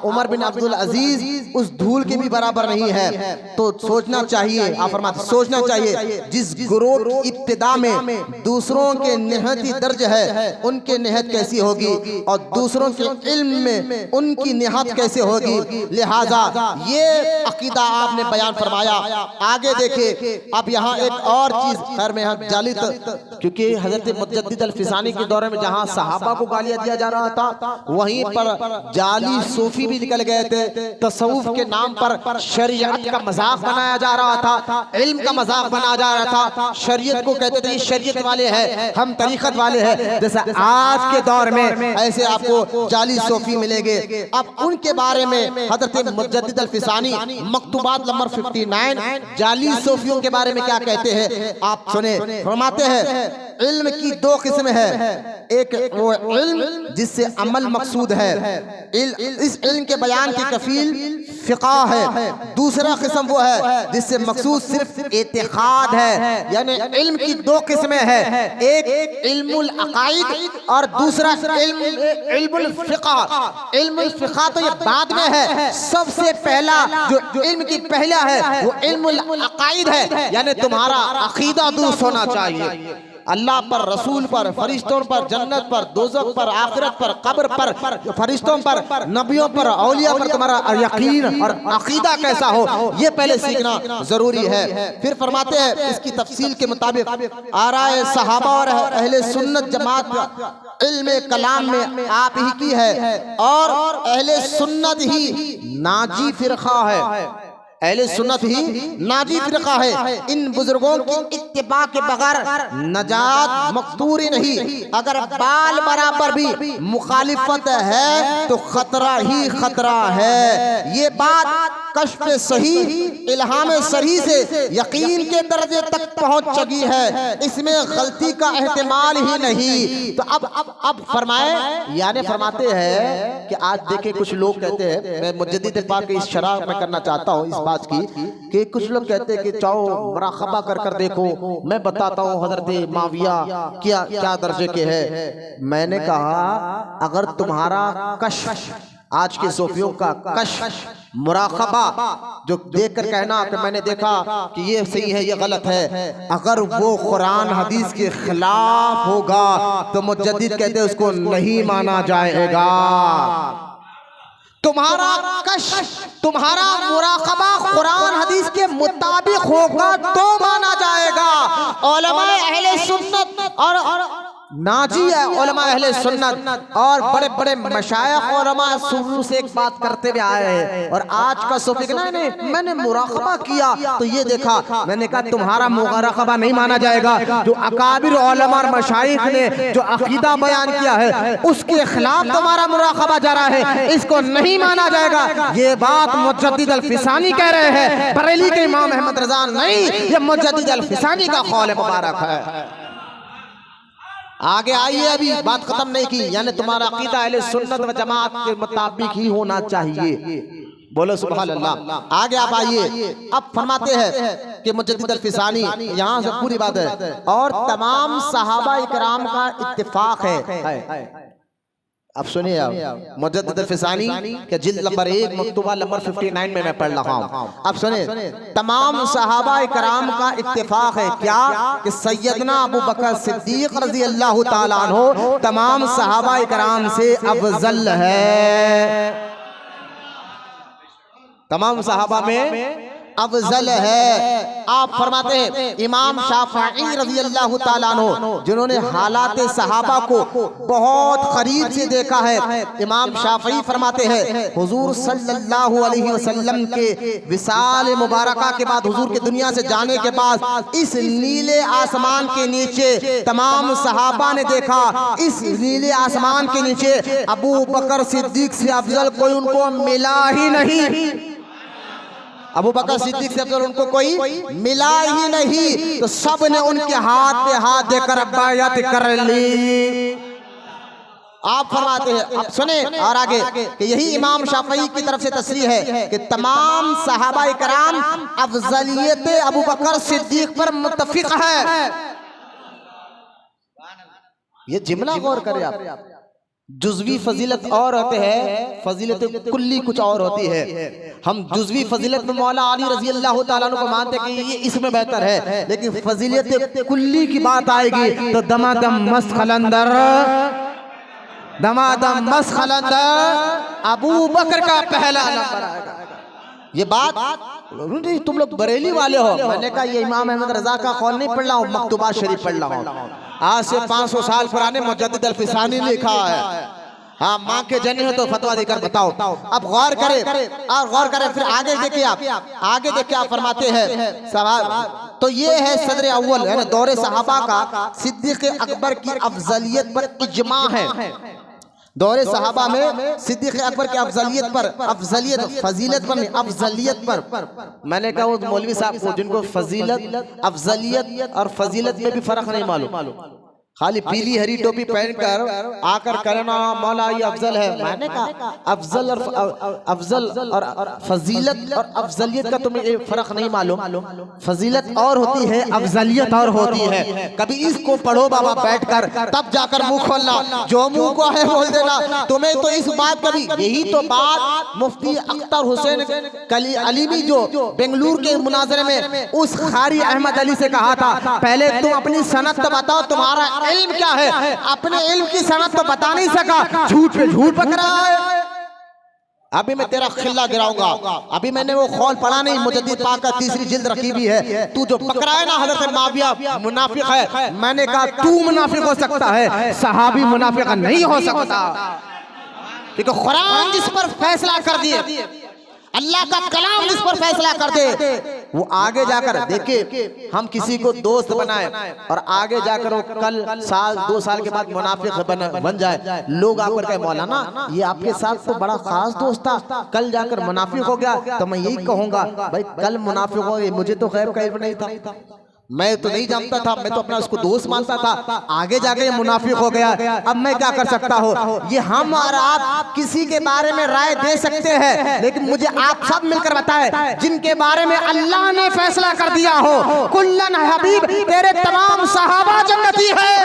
उमर बिन अब्दुल अजीज उस धूल के भी बराबर नहीं है। तो सोचना चाहिए, आप फरमाते सोचना चाहिए जिस गुरूर की इब्तिदा में दूसरों के निहती दर्ज है उनके निहत कैसी होगी और दूसरों के इल्म में उनकी निहत कैसे होगी। लिहाजा ये अकीदा आपने बयान फरमाया। आगे देखे अब यहाँ एक और चीज खैर में यहाँ जाली क्योंकि हजरत मुजद्दिद अल-फिसानी के दौरे में जहाँ सहाबा को गालियां दिया जा रहा था, वहीं पर जाली सूफी भी निकल गए थे। तसव्वुफ के नाम पर शरीयत का मजाक बनाया जा रहा था, इल्म का मजाक बनाया जा रहा था। शरीयत को कहते थे शरीयत वाले हैं, हम तरीकत वाले हैं। जैसा आज के दौर में ऐसे आपको जाली सूफी मिलेंगे। अब उनके बारे में हजरत मुजद्दिद अल-फिसानी मकतूबात नंबर 59 जाली सूफियों के बारे में क्या कहते हैं आप सुने। फरमाते हैं इल्म की दो किस्म है, एक वो इल्म जिससे अमल मकसूद है, इस इल्म के बयान की कफील फिक़ा है। दूसरा किस्म वो है जिससे मकसूद सिर्फ एतिक़ाद है। यानी इल्म की दो किस्में हैं, एक इल्मुल अक़ाइद और दूसरा इल्मुल फ़िक़ा। इल्मुल फ़िक़ा तो ये बाद में है, सबसे पहला जो इल्म की पहला है वो इल्मुल अक़ाइद है। यानी तुम्हारा अक़ीदा दुरुस्त होना चाहिए, अल्लाह पर, रसूल पर, फरिश्तों पर, जन्नत पर, दोज़ख पर, आखिरत पर, कब्र पर, फरिश्तों पर, नबियों पर, औलिया पर तुम्हारा यकीन और अकीदा कैसा हो ये पहले सीखना जरूरी है। फिर फरमाते हैं इसकी तफसील के मुताबिक आराए सहाबा और अहले सुन्नत जमात इल्म कलाम में आप ही की है और अहले सुन्नत ही नाजी फिरका है, अहले सुन्नत ही नाजी फिरका है। इन बुजुर्गों की इत्तिबा के बगैर नजात मकदूरी नहीं। अगर बाल बराबर भी मुखालिफत है तो खतरा ही खतरा है। ये बात कश्फ सही इल्हाम सही से यकीन के दर्जे तक पहुंच चुकी है, इसमें गलती का एहतिमाल ही नहीं। तो अब फरमाए यानी फरमाते हैं कि आज देखे कुछ लोग कहते हैं, मैं मुजद्दिद पाक की इस शरह में करना चाहता हूँ इस बात की कि कुछ लोग कहते हैं कि चाहो मुराक़बा कर देखो, मैं बताता हूँ हजरत माविया क्या क्या दर्जे के हैं। मैंने कहा अगर तुम्हारा कश्फ आज के सूफियों का कश्फ मुराक़बा जो देखकर कहना कि मैंने देखा कि ये सही है ये गलत है, अगर वो कुरान हदीस के खिलाफ होगा तो मुजद्दिद कहते हैं उसको नहीं माना जाएगा। तुम्हारा कश्फ तुम्हारा मुराक़बा कुरान हदीस के मुताबिक होगा तो माना जाएगा। उलमाए अहले सुन्नत और नाजी है उलमा अहले सुन्नत और बड़े बड़े मशाइख उलमा शुरू से एक बात करते हुए आए हैं। और आज का सूफी नहीं मैंने मुराक़बा किया तो ये देखा, मैंने कहा तुम्हारा मुराक़बा नहीं माना जाएगा। जो अकाबिर उलमा और मशाइख ने जो अकीदा बयान किया है उसके खिलाफ तुम्हारा मुराक़बा जा रहा है, इसको नहीं माना जाएगा। ये बात मुजद्दिद अल-फिसानी कह रहे हैं, बरेली के इमाम अहमद रज़ा नहीं, ये मुजद्दिद अल-फिसानी का कौल मुबारक है। आगे आइए, अभी बात खत्म नहीं की। यानी तुम्हारा अकीदा अहले सुन्नत व जमात के मुताबिक ही होना चाहिए। बोलो सुभान अल्लाह। आगे आप आइए, अब फरमाते हैं कि मुजद्दिद अल-फिसानी यहाँ से पूरी बात है और तमाम सहाबा इकराम का इत्तिफाक है। अब सुनिए, आप मुजद्दिद अल-फिसानी के जिल्द नंबर 1 मकतूबा नंबर 59 में मैं पढ़ रहा हूँ। अब सुनिए, तमाम सहाबा कराम का इत्तेफाक है क्या कि सैयदना अबू बकर सिद्दीक रज़ी अल्लाह ताला अन्हु तमाम सहाबा कराम से अफजल है, तमाम सहाबा में अफजल है। आप फरमाते हैं इमाम शाफई रज़ी अल्लाह ताला अन्हु जिन्होंने हालात सहाबा को बहुत करीब से देखा है, इमाम शाफई फरमाते हैं हुजूर सल्लल्लाहु अलैहि वसल्लम के विसाल मुबारका के बाद, हुजूर के दुनिया से जाने के बाद इस नीले आसमान के नीचे तमाम सहाबा ने देखा, इस नीले आसमान के नीचे अबू बकर सिद्दीक से अफजल कोई उनको मिला ही नहीं, अबू बकर सिद्दीक से अफजल उनको कोई मिला ही नहीं। तो सब ने उनके हाथ पे हाथ देकर बैअत कर ली। आप फरमाते हैं, अब सुने और आगे कि यही इमाम शाफई की तरफ से तस्रीह है कि तमाम सहाबा कराम अफजलियत अबू बकर सिद्दीक पर मुत्तफिक है। ये जिमला गौर करें आप, जुज़वी फजीलत और होते हैं, फजीलत कुल्ली कुछ और होती है। हम जुज़वी फजीलत में मौला अली रज़ी अल्लाह ताला अन्हु को मानते हैं कि ये इसमें बेहतर है, लेकिन फजीलत कुल्ली की बात आएगी तो दमादम मस्त खलंदर, दमादम मस्त खलंदर अबू बकर का पहला नंबर आएगा। ये बात तुम लोग बरेली वाले हो, मैंने कहा ये इमाम अहमद रजा का कौल नहीं पढ़ रहा हूँ, मकतूबा शरीफ पढ़ रहा हूँ। आज से 500 साल पुराने मुजद्दिद अल-फिसानी ने लिखा है। हाँ, माँ के जनी हो तो फतवा देकर बताओ। अब गौर करें और गौर करें, फिर आगे देखिए, आप आगे देखिए, आप फरमाते हैं सवाल। तो ये है सदर अव्वल है ना दौरे सहाबा का, सिद्दीक अकबर की अफजलियत पर इजमा है। दौरे सहाबा में सिद्दीक अकबर की अफजलियत पर, अफजलियत फजीलत पर नहीं, अफजलियत पर। मैंने कहा वो मौलवी साहब को जिनको फजीलत, अफजलियत और फजीलत में भी फर्क नहीं मालूम, खाली पीली हरी टोपी पहनकर आकर कहना मौला ये अफजल है। मैंने कहा अफजल और फजीलत और अफजलियत का तुम्हें फर्क नहीं मालूम, फजीलत और होती है, अफजलियत और होती है। कभी इसको पढ़ो बाबा बैठकर, तब जाकर मुंह खोलना, जो मुंह को है बोल देना। तुम्हें तो इस बात कभी, यही तो बात मुफ्ती अख्तर हुसैन अलीमी जो बेंगलुरु के मुनाजरे में उस खारी अहमद अली से कहा था, पहले तुम अपनी सनद तो बताओ, तुम्हारा इल्म क्या है? अपने इल्म की सनद तो बता नहीं सका, झूठ पे झूठ पकड़ा है। अभी मैं तेरा खिल्ला गिराऊंगा। अभी मैंने वो खौल पढ़ा नहीं, मुजद्दिद पाक का 3री जिल्द रखी भी है। तू जो पकड़ा है ना हज़रत मुआविया मुनाफिक है, मैंने कहा तू मुनाफिक हो सकता है, सहाबी मुनाफिक नहीं हो सकता। क्योंकि कुरान जिस पर फैसला कर दिए, अल्लाह का कलाम जिस पर फैसला कर दे, वो आगे जाकर देखिए, हम किसी को दोस्त बनाए और आगे जाकर वो कल साल 2 साल के बाद मुनाफिक बन जाए, लोग आकर कहे मौलाना ये आपके साथ तो बड़ा खास दोस्त था, कल जाकर मुनाफिक हो गया। तो मैं यही कहूंगा भाई कल मुनाफिक हो गए, मुझे तो खैर का इल्म नहीं था, मैं तो नहीं जानता था, मैं तो अपना उसको दोस्त मानता था, आगे जाके ये मुनाफिक हो गया। अब मैं क्या कर सकता हूँ? ये हम और आप किसी के बारे में राय दे सकते हैं, लेकिन मुझे आप सब मिलकर बताएं जिनके बारे में अल्लाह ने फैसला कर दिया हो, कुल्लन हबीब, तेरे तमाम सहाबा जन्नती है,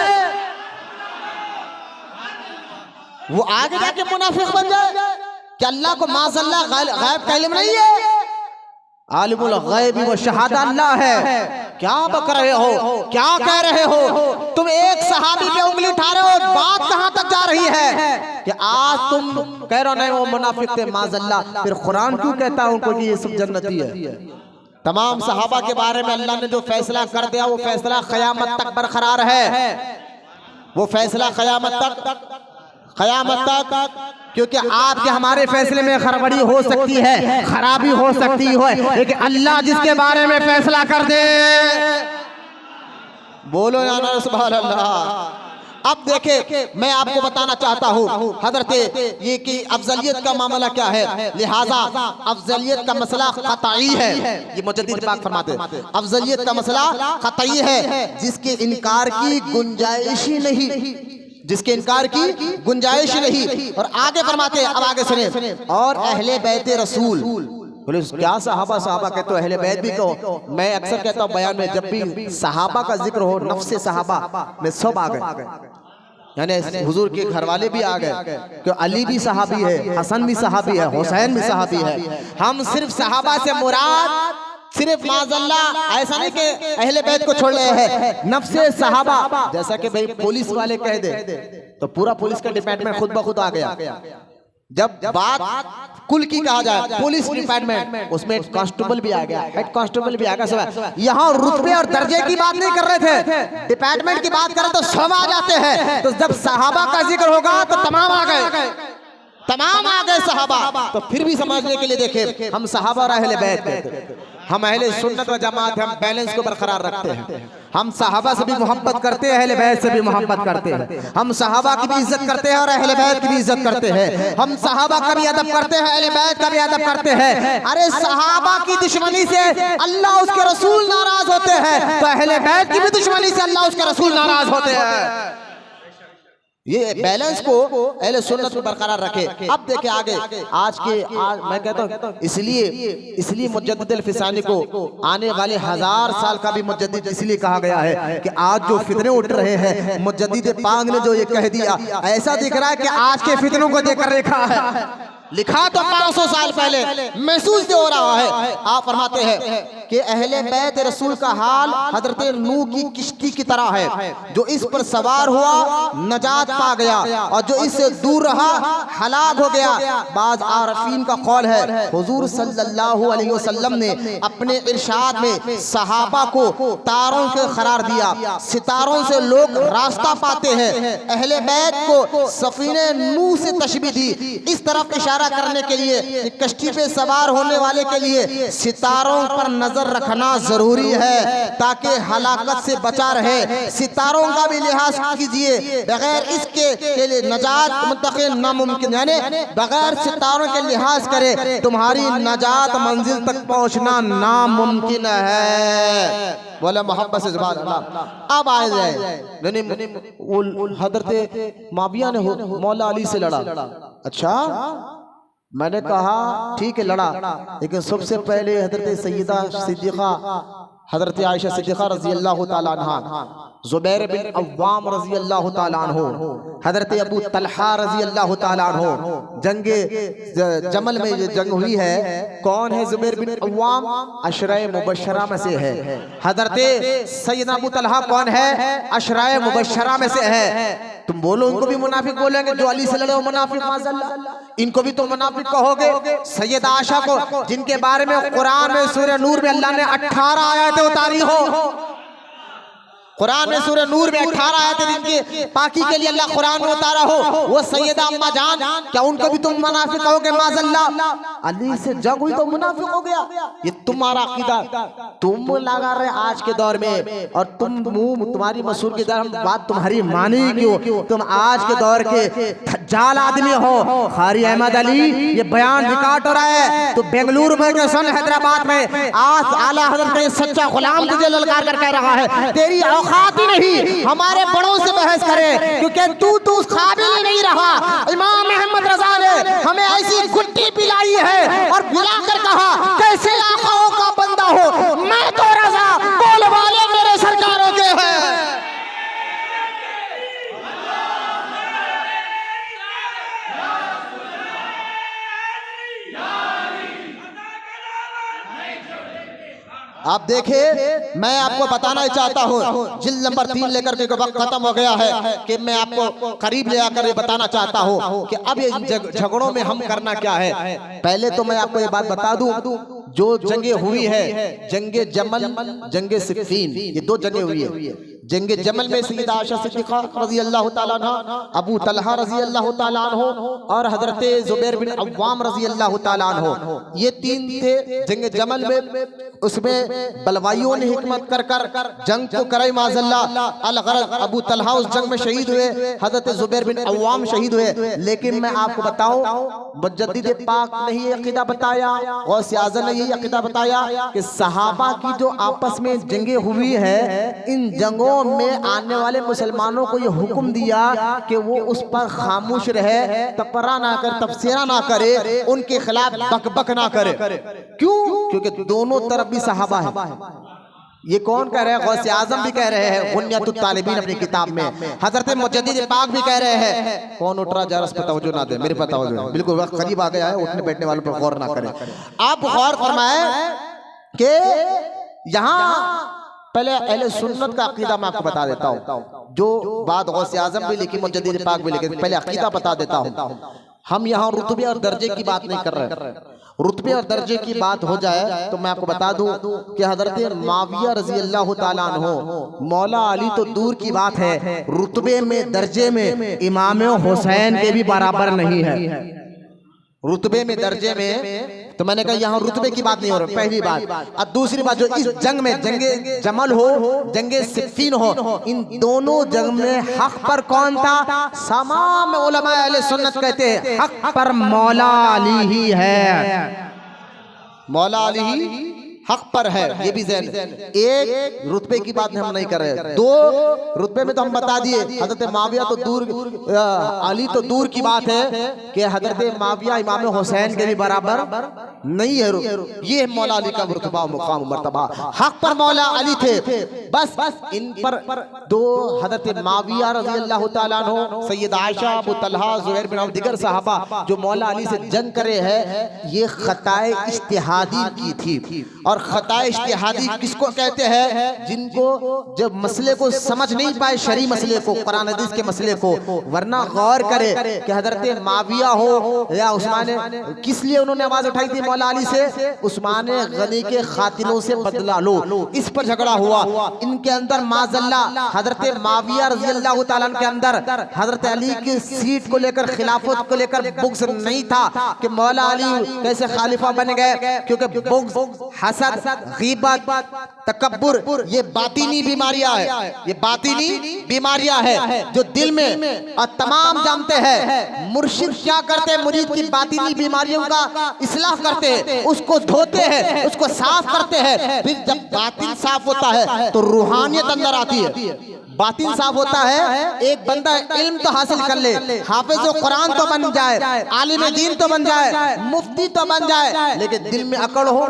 वो आगे जाके मुनाफिक बन जाए? क्या अल्लाह को माज़अल्लाह गैब का इल्म नहीं है? आलिमुल गैब व शहादा अल्लाह है। क्या बक रहे हो, क्या कह रहे हो? तुम एक सहाबी पे उंगली उठा रहे हो, बात कहां तक जा रही है कि आज तुम कह रहे हो नहीं वो मुनाफिक थे माज़अल्लाह, फिर कुरान क्यों कहता है उनको कि ये सब जन्नती है? तमाम सहाबा के बारे में अल्लाह ने जो फैसला कर दिया वो फैसला क़यामत तक बरकरार है, वो फैसला क़यामत तक, क्योंकि आपके हमारे फैसले में खरबड़ी हो सकती है, खराबी हो सकती है, लेकिन अल्लाह जिसके बारे में फैसला कर दे, बोलो या ना सुभान अल्लाह। अब देखे मैं आपको बताना चाहता हूँ हजरत ये कि अफजलियत का मामला क्या है, लिहाजा अफजलियत का मसला क़तई है। ये मुजद्दिद पाक फरमाते हैं अफजलियत का मसला क़तई है, जिसके इनकार की गुंजाइश ही नहीं, जिसके इनकार की गुंजाइश नहीं। और आगे फरमाते हैं, अब आगे सुने, और अहले बैत रसूल, बोले क्या सहाबा कहते हो, अहले बैत भी कहो। मैं अक्सर कहता हूँ बयान में, जब भी सहाबा का जिक्र हो, नफ्से सहाबा में सब आ गए, यानी हुजूर के घर वाले भी आ गए कि अली भी सहाबी है, हसन भी सहाबी है, हुसैन भी सहाबी है। हम सिर्फ सहाबा से मुराद सिर्फ माज़अल्लाह ऐसा नहीं कि अहले बैत को छोड़ रहे हैं, नफ्से सहाबा। जैसा कि भाई पुलिस वाले कह दे तो पूरा पुलिस का डिपार्टमेंट खुद ब खुद आ गया। जब बात कुल की कहा जाए पुलिस डिपार्टमेंट, उसमें कांस्टेबल भी आ गया, हेड कांस्टेबल भी आ गया, सब। यहाँ रुतबे और दर्जे की बात नहीं कर रहे थे, डिपार्टमेंट की बात करें तो सब आ जाते हैं। तो जब सहाबा का जिक्र होगा तो तमाम आ गए, तमाम आ गए सहाबा। तो फिर भी समझने के लिए देखे, हम सहाबा और अहले बैत, हम अहले सुन्नत व जमात, हम बैलेंस को बरकरार रखते हैं। हम सहाबा से भी मोहब्बत करते हैं, अहले बैत से भी मोहब्बत करते हैं। हम सहाबा की भी इज्जत करते हैं और अहले बैत की भी इज्जत करते हैं। हम सहाबा का भी अदब करते हैं, अहले बैत का भी अदब करते हैं। अरे सहाबा की दुश्मनी से अल्लाह उसके रसूल नाराज होते हैं, तो अहले बैत की भी दुश्मनी से अल्लाह उसके रसूल नाराज होते हैं। ये बैलेंस को अहले सुन्नत में बरकरार रखे। अब देखे आगे आज मैं कहता हूँ इसलिए मुजद्दिद फिसानी को आने वाले 1000 साल का भी मुजद्दिद इसलिए कहा गया है कि आज जो फितने उठ रहे हैं, मुजद्दिद पाक ने जो ये कह दिया, ऐसा दिख रहा है कि आज के फितनों को देखकर लिखा है। लिखा तो 500 साल पहले, महसूस हो रहा है। आप फरमाते हैं कि अहले बैत रसूल का हाल हजरत नूह की किश्ती की तरह है, जो इस पर सवार हुआ नजात पा गया और जो इससे दूर रहा हलाक हो गया। बाज आरफीन का कौल है, हुजूर सल्लल्लाहु अलैहि वसल्लम ने अपने इरशाद में सहाबा को तारों के करार दिया, सितारों से लोग रास्ता पाते हैं। अहले बैत को सफीने नूह से तशबीह दी, इस तरफ इशारा करने के लिए कि कश्ती पे सवार होने वाले के लिए सितारों पर नजर रखना जरूरी है ताकि हलाकत से बचा रहे। सितारों का भी लिहाज कीजिए, बगैर इसके के लिए नजात मुंतकिल नामुमकिन, यानी बगैर सितारों के लिहाज करे तुम्हारी नजात मंजिल तक पहुंचना नामुमकिन है। बोला मोहब्बत से ज़ुबान अल्लाह। अब आ जाए हजरत माविया ने मौला अली से लड़ा। अच्छा, मैंने कहा ठीक है लड़ा, लेकिन सबसे पहले हजरत सैयदा सिद्दीक़ा हजरत आयशा सिद्दीक़ा रज़ी अल्लाह ताला अन्हा, ज़ुबैर बिन अव्वाम रज़ी अल्लाह ताला अन्हु, हजरत अबू तलहा रज़ी अल्लाह ताला अन्हु, जंगे जमल में जो जंग हुई है, कौन है ज़ुबैर बिन अव्वाम? अशराए मुबश्शरा में से है। हजरत सैयदना अबू तलहा कौन है? अशराए मुबश्शरा में से है। तुम बोलो उनको भी मुनाफिक बोलेंगे, जो अली से लड़े हो मुनाफिक, माज़अल्लाह इनको भी तुम मुनाफिक कहोगे। सैयद आयशा को जिनके बारे में कुरान में सूरह नूर में अल्लाह ने 18 आयतें उतारी हो, कुरान में सूरह नूर में 18 आयतें जिनकी पाकी के लिए अल्लाह कुरान में उतारा हो, वो सैयदा अम्मा जान, क्या उनको भी तुम मुनाफिक कहोगे? माज़अल्लाह अली से जंग हुई तो मुनाफिक हो गया, ये तुम्हारा अकीदा तुम लगा रहे आज के दौर में। और तुम्हारी मसूर की तरह बात तुम्हारी मानी क्यों? तुम आज के दौर के जाल आदमी हो। खारी अहमद अली ये बयान रिकॉर्ड हो रहा है, तो बेंगलुरु में सुन, हैदराबाद में आज आला हज़रत का सच्चा गुलाम तुझे ललकार कर कह रहा है, तेरी औकात ही नहीं हमारे बड़ों से बहस करे, क्योंकि तू उस काबिल ही नहीं रहा। इमाम अहमद रजा ने हमें ऐसी गुट्टी पिलाई है और पिलाकर कहा कैसे आकाओं का बंदा हो, मैं तो रजा, बोल वाले मेरे सरकारों के हैं। आप देखें, मैं आपको बताना चाहता हूँ, जिल्द नंबर 3 लेकर के वक्त खत्म हो गया है कि मैं आपको करीब ले आकर ये बताना चाहता हूँ कि अब ये झगड़ों में हम करना क्या है। पहले तो मैं आपको ये बात बता दूं, जो जंगे हुई है, जंगे जमल, जंगे सिफ़ीन, ये 2 जंगे हुई है। जंगे जमल में सैयदा आयशा सिद्दीक़ा रज़ी अल्लाह ताला अन्हा, अबू तलहा रज़ी अल्लाह ताला अन्हु और हजरत ज़ुबैर बिन अव्वाम रज़ी अल्लाह ताला अन्हु, ये 3 थे जंगे जमल में। उसमें बलवाइयों ने हिकमत कर जंग को कराई, माज़अल्लाह अल-गरज़ अबू तलहा उस जंग में शहीद हुए, हजरत ज़ुबैर बिन अव्वाम शहीद हुए। लेकिन मैं आपको बताऊं, मुजद्दिद पाक ने ये अकीदा बताया, गौस आज़म ने ये अकीदा बताया कि सहाबा की जो आपस में जंगें हुई है, इन जंगों में आने वाले मुसलमानों को ये हुक्म दिया कि वो उस पर खामोश रहे, तपरा ना करे, तफसीरा ना करे, उनके खिलाफ बकबक ना करे। क्यों? क्योंकि दोनों तरफ भी सहाबा है। ये कौन कह रहे हैं? गौसे आजम भी कह रहे हैं गुनियतुत तालिबीन अपनी किताब में, हजरत मुजद्दिद पाक भी कह रहे हैं। कौन उठ रहा, जरा इस पर तवज्जो ना दे, मेरे पर तवज्जो है। बिल्कुल वक्त करीब आ गया है, उठने बैठने वालों पर गौर ना करें। आप गौर फरमाएं कि यहाँ पहले अहले सुन्नत का अकीदा मैं आपको बता देता हूँ, जो बात गौसे आजम भी लिखी, मुजद्दिद पाक भी लिखी, पहले अकीदा बता देता हूँ। हम यहाँ रुतबे और दर्जे की बात नहीं कर रहे। रुतबे और दर्जे की बात हो जाए तो मैं आपको बता दूं कि हजरत माविया रजी अल्लाह ताला अन्हो, मौला अली तो दूर की बात है, रुतबे में दर्जे में इमाम हुसैन के भी बराबर नहीं है। रुतबे में दर्जे में, तो मैंने कहा यहाँ रुतबे की बात नहीं हो रही, पहली बात। और दूसरी बात, जो इस जंग में, जंगे जमल हो, जंगे सिफ्फीन हो, इन दोनों जंग में हक पर कौन था? तमाम उलमा अहले सुन्नत कहते हैं हक पर मौला अली ही है। मौला अली ही हक पर है, ये भी ज़हन। एक रुतबे की बात हम नहीं कर रहे, दो रुतबे में तो हम बता दिए, हजरत माविया तो दूर, अली तो दूर की बात है कि हजरत माविया इमाम हुसैन के भी बराबर नहीं है। ये मौला अली का रुतबा, मुकाम, मर्तबा। हक पर मौला अली थे, बस इन पर दो हजरत माविया रज़ी अल्लाह ताला अन्हु, सैयद आयशा, अबू तलहा, ज़ुबैर बिन अव्फ, दिगर सहाबा जो मौला अली से जंग करे हैं, ये खताए इज्तिहादी की थी। और खताए इज्तिहादी किसको कहते हैं? जिनको जब मसले को समझ नहीं पाए, शरी मसले को, कुरान हदीस के मसले को, वरना गौर करे कि हजरत माविया हो या उस्मान, किस लिए उन्होंने आवाज उठाई थी मौला अली से? उस्मान गनी के खातिलों से बदला लो, इस पर झगड़ा हुआ। इनके अंदर माजल्ला हजरत माविया रज़ी अल्लाह ताला के अंदर हजरत अली की सीट को लेकर, खिलाफत को लेकर बुग़्ज़ नहीं था कि मौला अली कैसे खालिफा बन गए, क्योंकि बुग़्ज़, हसद, गीबत, तकब्बुर, ये बातिनी बीमारियां है, ये बातिनी बीमारियां है जो दिल में, और तमाम जानते हैं मुर्शिद क्या करते हैं, मुरीद की बातिनी बीमारियों का इस्लाह करते हैं, उसको धोते हैं, उसको साफ करते हैं। फिर जब बातिन साफ होता है तो रूहानियत अंदर आती है। बातिन साफ होता है, एक बंदा इल्म तो हासिल कर ले, हाफिज़ कुरान तो बन जाए, आलिम दीन तो बन जाए, मुफ्ती तो बन जाए, लेकिन दिल में अकड़ हो,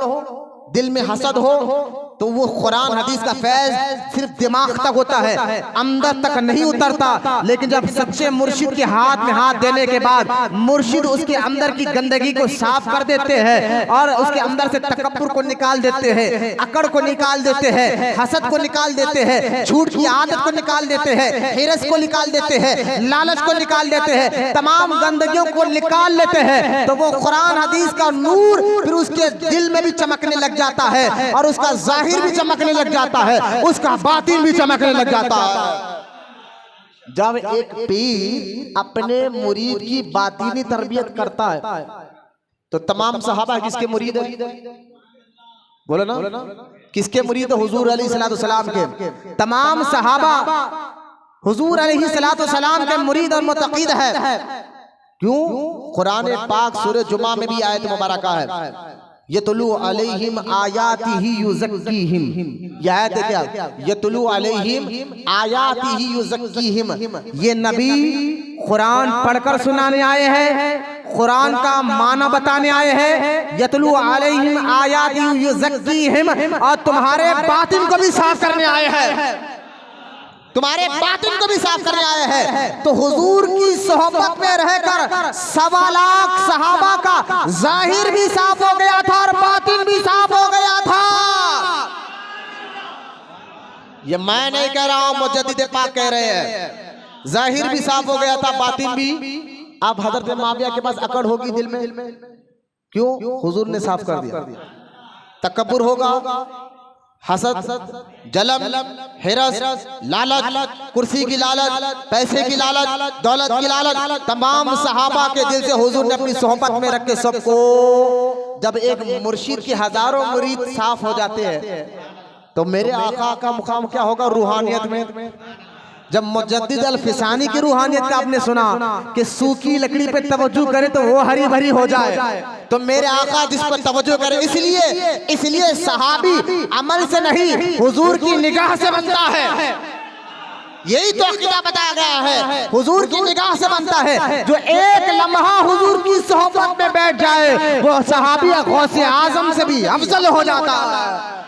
दिल में हसद हो, तो वो कुरान हदीस का फैज़ सिर्फ दिमाग तक होता है, अंदर तक नहीं उतरता। लेकिन जब सच्चे मुर्शिद के हाथ में हाथ देने के बाद मुर्शिद उसके अंदर की गंदगी को साफ कर देते हैं और उसके अंदर से तकब्बुर को निकाल देते हैं, अकड़ को निकाल देते हैं, हसद को निकाल देते हैं, झूठ की आदत को निकाल देते हैं, हिरस को निकाल देते हैं, लालच को निकाल देते हैं, तमाम गंदगियों को निकाल लेते हैं, तो वो कुरान हदीस का नूर फिर उसके दिल में भी चमकने लग जाता है और उसका जाहिर भी चमकने लग जाता है, उसका बातिन भी चमकने लग जाता है। जब एक पीर अपने मुरीद की बातिनी तरबियत करता है तो तमाम सहाबा किसके मुरीद है? बोलो ना, किसके मुरीद है? हुजूर अलैहिस्सलाम के। तमाम सहाबा हुजूर अलैहिस्सलाम के मुरीद और मुतक़ीद है। क्यों? कुरान पाक सूरह जुमा में भी आयत मुबारका है, यतलू अलैहिम आयातिही युज़क्कीहिम। यह आयत है क्या? यतलू अलैहिम आयातिही युज़क्कीहिम। ये नबी कुरान पढ़कर सुनाने आए हैं, कुरान का माना बताने आए हैं। यतलू अलैहिम आयातिही युज़क्कीहिम, और तुम्हारे बातिन को भी साफ करने आए हैं, तुम्हारे बातिन को भी साफ करने आए हैं। तो हुजूर की सोहबत में रहकर 1.25 लाख सहाबा का जाहिर भी साफ हो गया था और बातिन भी साफ हो गया था। ये मैं नहीं कह रहा हूं, मुजद्दिद पाक कह रहे हैं। जाहिर भी साफ हो गया था, बातिन भी। अब हजरत माविया के पास अकड़ होगी दिल में, क्यों? हुजूर ने साफ कर दिया। तकब्बुर होगा, हसद, जलम, हिरस, लालच, कुर्सी की लालच, पैसे की लालच, दौलत की लालच, तमाम सहाबा के दिल से हुजूर ने अपनी सोहबत में रख के सबको, जब एक मुर्शिद के हजारों मुरीद साफ हो जाते हैं तो मेरे आका का मुकाम क्या होगा रूहानियत में? जब मुजद्दिद अल-फिसानी की रूहानियत का आपने सुना कि सूखी लकड़ी पे तवज्जो करे तो वो हरी भरी हो जाए, तो मेरे आका जिस पर तवज्जो करे, इसलिए सहाबी अमल से नहीं हुजूर की निगाह से बनता है। यही तो अकीदा बताया गया है, हुजूर की निगाह से बनता है। जो एक लम्हा हुजूर की सोहबत में बैठ जाए वो सहाबी गौसे आजम से भी अफजल हो जाता है।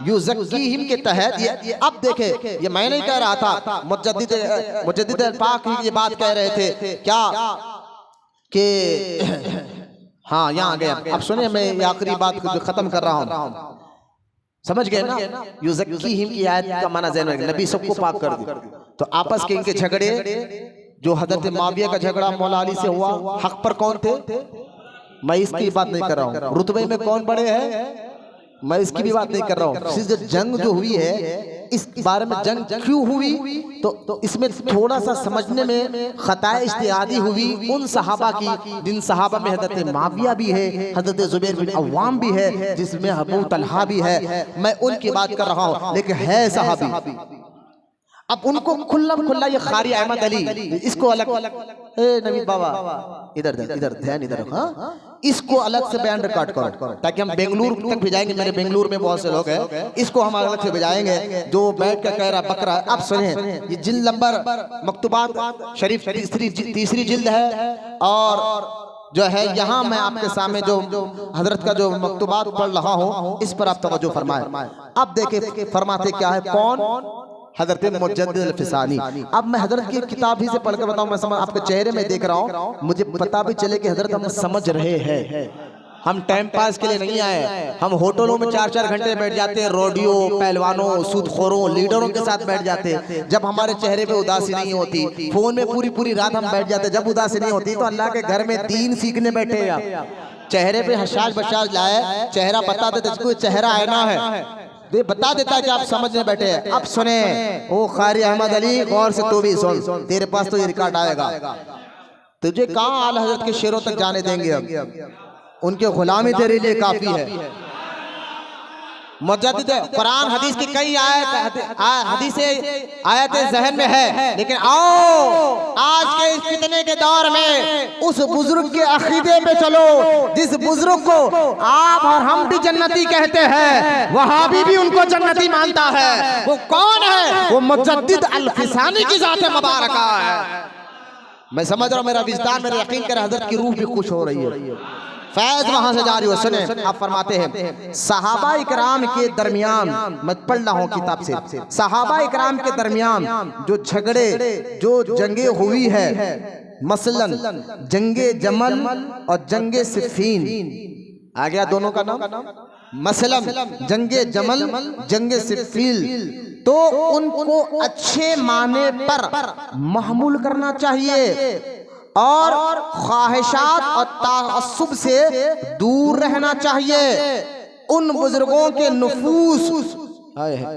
युज़क्कीहिम के तहत ये अब देखे, ये मैं नहीं कह रहा था, मुजद्दिद पाक ये बात कह रहे थे क्या कि हाँ यहाँ आ गया। अब सुनिए, मैं ये आखिरी बात को जो खत्म कर रहा हूँ, समझ गए ना? युज़क्कीहिम की आयत का माना ज़हन में, नबी सबको पाक कर दी। तो आपस के इनके झगड़े, जो हजरत माविया का झगड़ा मौला अली से हुआ, हक पर कौन थे? मैं इसकी बात नहीं कर रहा हूँ। रुतबे में कौन बड़े हैं, मैं इसकी भी बात नहीं कर रहा हूँ। जो जंग जो हुई है, इस बारे में जंग क्यों हुई, तो इसमें थोड़ा सा समझने में खताए इज्तिहादी हुई उन सहाबा की, जिन सहाबा में हजरत माविया भी है, हजरत जुबैर बिन अव्वाम भी है, जिसमें अबू तलहा भी है। मैं उनकी बात कर रहा हूँ, लेकिन है सहाबी। अब उनको खुल्ला खुल्ला ये कारी अहमद अली, इसको अलग, नवीद बाबा इधर ध्यान इधर, हाँ, इसको अलग से बयान रिकॉर्ड करो ताकि हम बेंगलुरु तक भेजाएंगे। मेरे बेंगलुरु में बहुत से लोग हैं, इसको हम अलग से भेजाएंगे जो बैठ कर कह रहा बकरा। अब सुने, ये जिल्द नंबर मकतूबात शरीफ तीसरी जिल्द है, और जो है यहाँ मैं आपके सामने जो हजरत का जो मकतूबात पढ़ रहा हूँ, इस पर आप तवज्जो फरमाएं। अब देखे फरमाते क्या है, कौन? हजरत मुजद्दिद अल-फिसानी। अब मैं हजरत की किताब ही से पढ़ के बताऊं, मैं समझ आपके चेहरे में देख रहा हूं, मुझे पता भी चले कि हजरत हम समझ रहे हैं। हम टाइम पास के लिए नहीं आए, हम होटलों में 4-4 घंटे बैठ जाते हैं, रोडियो पहलवानों, सूदखोरों, लीडरों के साथ बैठ जाते हैं। जब हमारे चेहरे पे उदासी नहीं होती, फोन में पूरी रात हम बैठ जाते, जब उदासी नहीं होती तो अल्लाह के घर में दीन सीखने बैठे हैं। चेहरे पे हशाश बशाश लाए, चेहरा बता देते, जिसको चेहरा आईना है, ये बता देता है कि आप समझने बैठे हैं। अब सुने, ओ कारी अहमद अली, गौर से तू भी सुन, तेरे पास तो ये रिकॉर्ड आएगा। तुझे कहाँ आला हजरत के शेरों तक जाने देंगे, अब उनके गुलामी तेरे लिए काफी है। मुजद्दिद कुरान हदीस की कई आयतें जहन में है, लेकिन आओ आज के इस फितने के दौर में उस बुजुर्ग के अकीदे पे चलो, जिस बुजुर्ग को आप और हम भी जन्नती कहते हैं, वहाबी भी उनको जन्नती मानता है। वो कौन है? वो मुजद्दिद अल-फिसानी की ज़ात मुबारका है। मैं समझ रहा हूँ, मेरा विजदान, मेरा यकीन कर, हजरत की रूह भी खुश हो रही है, फैज वहां से जारी हो। सुने, आप फरमाते हैं, सहाबा इकराम के दरमियान, मैं पढ़ रहा हूं किताब से, सहाबा इकराम के दरमियान जो झगड़े, जो जंगे हुई है, मसलन जंगे जमल और जंगे सिफ़ीन, आ गया दोनों का नाम, मसलन जंगे जमल, जंगे सिफ़ीन, तो उनको अच्छे माने पर महमूल करना चाहिए और ख्वाहिशात और ताअस्सुब से दूर रहना चाहिए। उन बुजुर्गों के नुफूस,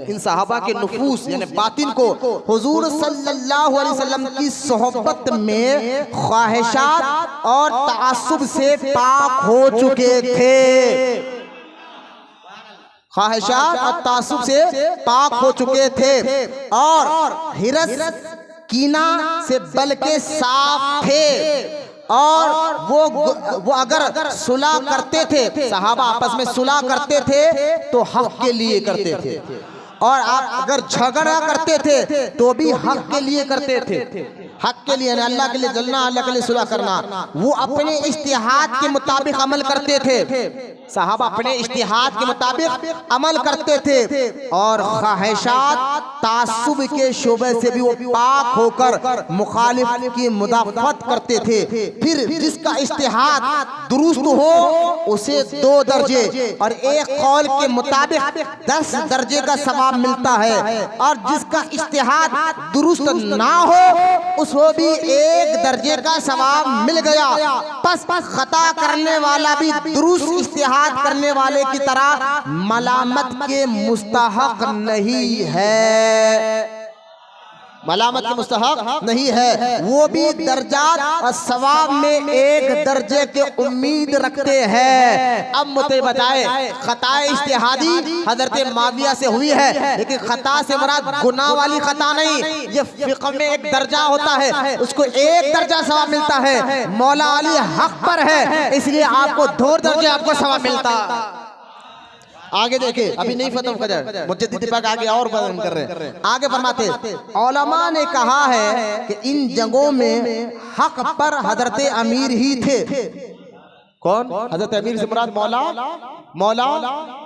इन सहाबा के नुफूस यानी बातिन को हुजूर सल्लल्लाहु अलैहि वसल्लम की सोहबत में ख्वाहिशात और ताअस्सुब से पाक हो चुके थे, ख्वाहिशात और ताअस्सुब से पाक हो चुके थे, और हिरस कीना से बल्कि साफ थे। और वो अगर सुलह करते थे, सहाबा आपस में सुलह करते थे तो हक के लिए करते थे, और आप अगर झगड़ा करते थे तो भी हक के लिए करते थे, हक के लिए, अल्लाह के लिए जलना, अल्लाह के लिए सुलह करना। वो अपने इज्तिहाद के मुताबिक अमल करते थे, सहाबा अपने इज्तिहाद के मुताबिक अमल करते थे, और ख्वाहिशात तासुब के शोबे से भी वो पाक होकर मुखालिफ की मुदाफत करते थे। फिर जिसका इज्तिहाद दुरुस्त हो उसे 2 दर्जे और एक कौल के मुताबिक 10 दर्जे का सवाब मिलता है, और जिसका इज्तिहाद दुरुस्त ना हो उसको भी 1 दर्जे का सवाब मिल गया। बस खता करने वाला भी दुरुस्त इज्तिहाद करने वाले की तरह मलामत के मुस्तहक नहीं है, मलामत के मुस्तहक नहीं है। वो भी दर्जात और सवाब में 1 दर्जे के उम्मीद रखते हैं। अब मुझे बताए, खताए इज्तिहादी हजरत माविया से हुई है, लेकिन खता से मुराद गुनाह वाली खता नहीं, ये फिक़्ह में 1 दर्जा होता है, उसको 1 दर्जा सवाब मिलता है। मौला अली हक पर है, इसलिए आपको 2 दर्जे आपको सवाब मिलता। आगे देखे, अभी नहीं खत्म कर, मुजद्दिद पाक आगे और बयान कर रहे हैं। आगे फरमाते, उलमा ने कहा है कि इन जंगों में हक पर हजरत अमीर ही थे, कौन? हजरत अमीर से मुराद मौला मौला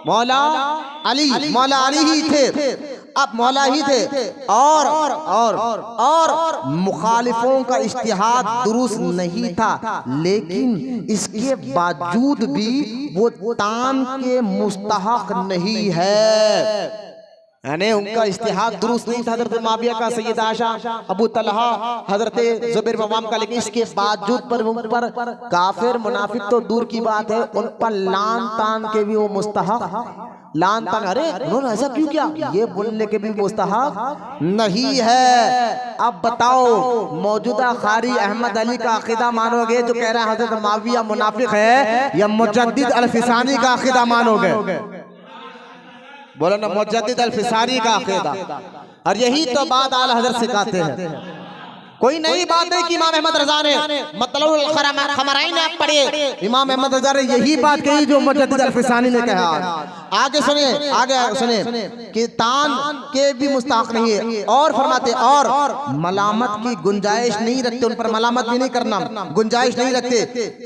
मौला अली, मौला अली ही थे। अब मौला ही थे और मुखालिफों का इज्तिहाद दुरुस्त नहीं था, लेकिन इसके बावजूद भी वो तान के मुस्तहक नहीं है, यानी उनका इज्तिहाद दुरुस्त नहीं था। हजरत माविया का, सैयद आयशा, अबू तलहा, हजरत जुबैर मवाम का, लेकिन इसके बावजूद पर उन पर काफिर मुनाफिक तो दूर की बात है, उन पर लान तान के भी वो मुस्तहक, लान तान, अरे उन्होंने ऐसा क्यों किया, ये बोलने के भी मुस्तहक नहीं है। अब बताओ, मौजूदा कारी अहमद अली का अकीदा मानोगे जो कह रहा है हजरत माविया मुनाफिक है, या मुजद्दिद अल-फिसानी का अकीदा मानोगे? बोलो ना, मुजद्दिद अल-फिसानी का अकीदा। और यही तो बात आला हज़रत सिखाते हैं, कोई नई बात नहीं कि इमाम अहमद रज़ा ने मतलबुल खमरैन में आप पढ़िए, इमाम अहमद रज़ा ने यही बात कही जो मुजद्दिद अल-फिसानी ने कहा। आगे सुनिए, आगे सुनिए कि तान के भी मुस्तहक नहीं है, और फरमाते और मलामत की गुंजाइश नहीं रखते, उन पर मलामत भी नहीं करना गुंजाइश नहीं रखते,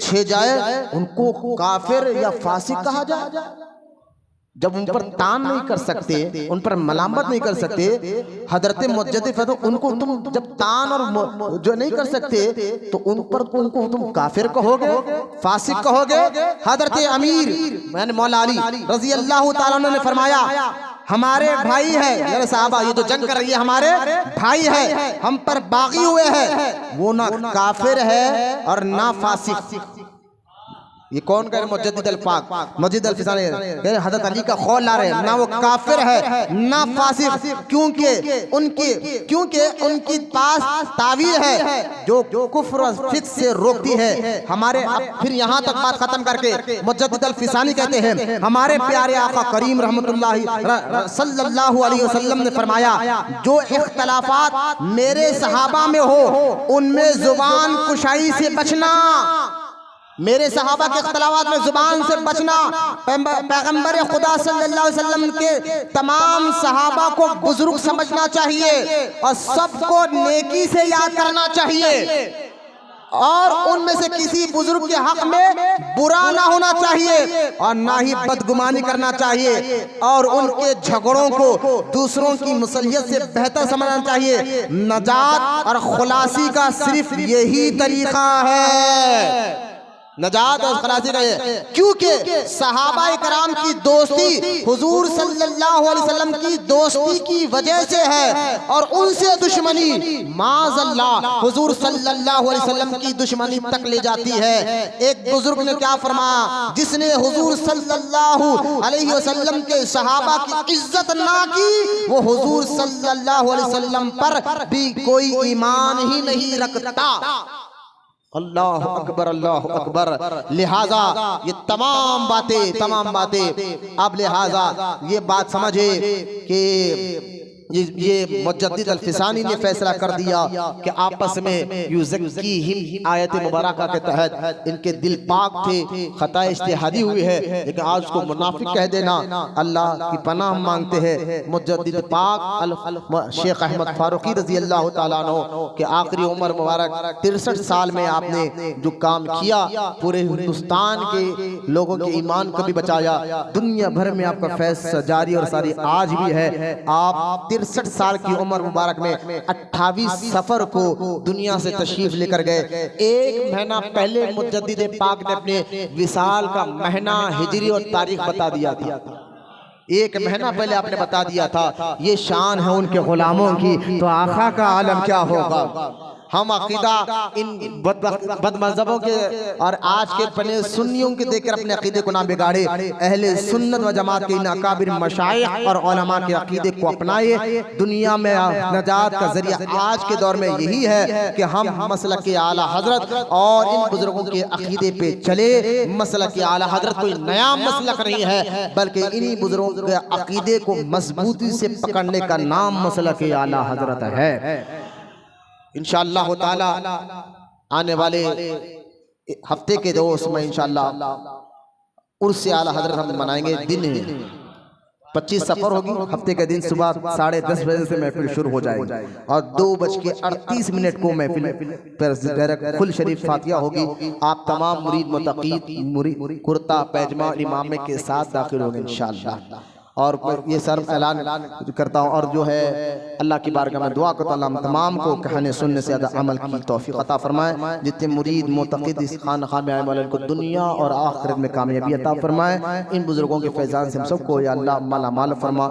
छे जाए उनको काफिर या फासिक कहा जाए। जब उन पर तान नहीं कर सकते, उन पर मलामत नहीं कर सकते, हजरत मुजद्दिद फतह, उनको तुम जब तान और जो नहीं कर सकते तो उन पर उनको तुम काफिर कहोगे, फासिक कहोगे। हजरत अमीर यानी मौला अली रजी अल्लाह ताला अन्हु ने फरमाया, हमारे भाई है, मेरे साहबा ये जो जंग कर रही है हमारे भाई है, हम पर बागी हुए हैं, वो ना काफिर है और ना फासिक। ये कौन कह रहे? मुजद्दिद अल-पाक, मुजद्दिद अल-फिसानी, हजरत अली का खौल ला रहे हैं, ना वो काफिर है ना फासिक, क्योंकि उनकी पास तावील है जो कुफ्र और फिस्क से रोकती है। हमारे फिर यहाँ तक बात खत्म करके मुजद्दिद अल-फिसानी कहते हैं, हमारे प्यारे आका करीम रहमतुल्लाहि सल्लल्लाहु अलैहि वसल्लम ने फरमाया, जो इख्तलाफात मेरे सहाबा में हो उनमें जुबान कुशाई से बचना, मेरे सहाबा के इख्तिलाफात में जुबान से बचना। पैगंबर खुदा सल्लल्लाहु अलैहि वसल्लम के तमाम सहाबा को बुजुर्ग समझना चाहिए और सबको नेकी से याद करना चाहिए, और उनमें से किसी बुजुर्ग के हक में बुरा ना होना चाहिए और ना ही बदगुमानी करना चाहिए, और उनके झगड़ों को दूसरों की मुसलियत से बेहतर समझना चाहिए। नजात और खुलासी का सिर्फ यही तरीका है, नजात और खलासी का है, क्योंकि सहाबाए कराम की दोस्ती हुजूर सल्लल्लाहु अलैहि वसल्लम की दोस्ती की वजह से है, और उनसे दुश्मनी माज़अल्लाह हुजूर सल्लल्लाहु अलैहि वसल्लम की दुश्मनी तक ले जाती है। एक बुजुर्ग ने क्या फरमाया, जिसने हुजूर सल्लल्लाहु अलैहि वसल्लम के सहाबा की इज्जत ना की, वो हुजूर सल्लल्लाहु अलैहि वसल्लम पर भी कोई ईमान ही नहीं रखता। अल्लाह अकबर, अल्लाह अकबर। लिहाजा ये तमाम बातें अब लिहाजा ये बात समझे कि ये मुजद्दिद अल-फिसानी ने फैसला कर दिया कि आपस में युज़क्कीहिम आयत मुबारका के तहत इनके दिल पाक थे, खता इज्तिहादी हुई है, लेकिन आज उसको मुनाफिक कह देना, अल्लाह की पनाह मांगते हैं। मुजद्दिद पाक शेख अहमद फारूकी रजी अल्लाह ताला अन्हु के आखिरी उम्र मुबारक 63 साल में आपने जो काम किया, पूरे हिंदुस्तान के लोगों के ईमान को भी बचाया, दुनिया भर में आपका फैज़ जारी और सारी आज भी है। आप 63 साल की उम्र मुबारक में 28 सफर को दुनिया से तशरीफ लेकर गए। एक महीना पहले मुजद्दिद पाक ने अपने विसाल का महीना, हिजरी और तारीख बता दिया था। एक महीना पहले आपने बता दिया था। ये शान है उनके गुलामों की, तो आका का आलम क्या होगा। हम अकीदा इन बदमज़हबों के और आज के पने सुन्नियों के देखकर अपने अकीदे को ना बिगाड़े, अहले सुन्नत व जमात के इन अकाबिर मशाइख और उलमा के अकीदे को अपनाए। दुनिया में नजात का जरिया आज के दौर में यही है कि हम मसलक के आला हजरत और इन बुजुर्गों के अकीदे पे चले। मसलक के आला हजरत कोई नया मसलक नहीं है, बल्कि इन्हीं बुजुर्गों के अकीदे को मजबूती से पकड़ने का नाम मसलक के आला हजरत है। इंशाअल्लाह ताला आने वाले हफ्ते के दोस्त में इंशाअल्लाह उर्स आला हजरत हम मनाएंगे। दिन है 25 सफर होगी, हफ्ते के दिन सुबह 10:30 बजे से महफिल शुरू हो जाएगी और 2:38 को महफिल पर कुल शरीफ फातिहा होगी। आप तमाम मुरीद मुतक़ीद कुर्ता पैजमा इमामे के साथ दाखिल होंगे इंशाअल्लाह। और ये सर ऐलान करता हूँ और जो है अल्लाह की बारगाह में दुआ करता हूँ तमाम को कहने सुनने से ज़्यादा अमल की तौफीक अता फरमाए। जितने मुरीद मुतक़िद इस खानक़ाह में आने वाले को दुनिया और आखिरत में कामयाबी अता फरमाए। इन बुजुर्गों के फैज़ान से हम सबको या अल्लाह माला माल फरमा।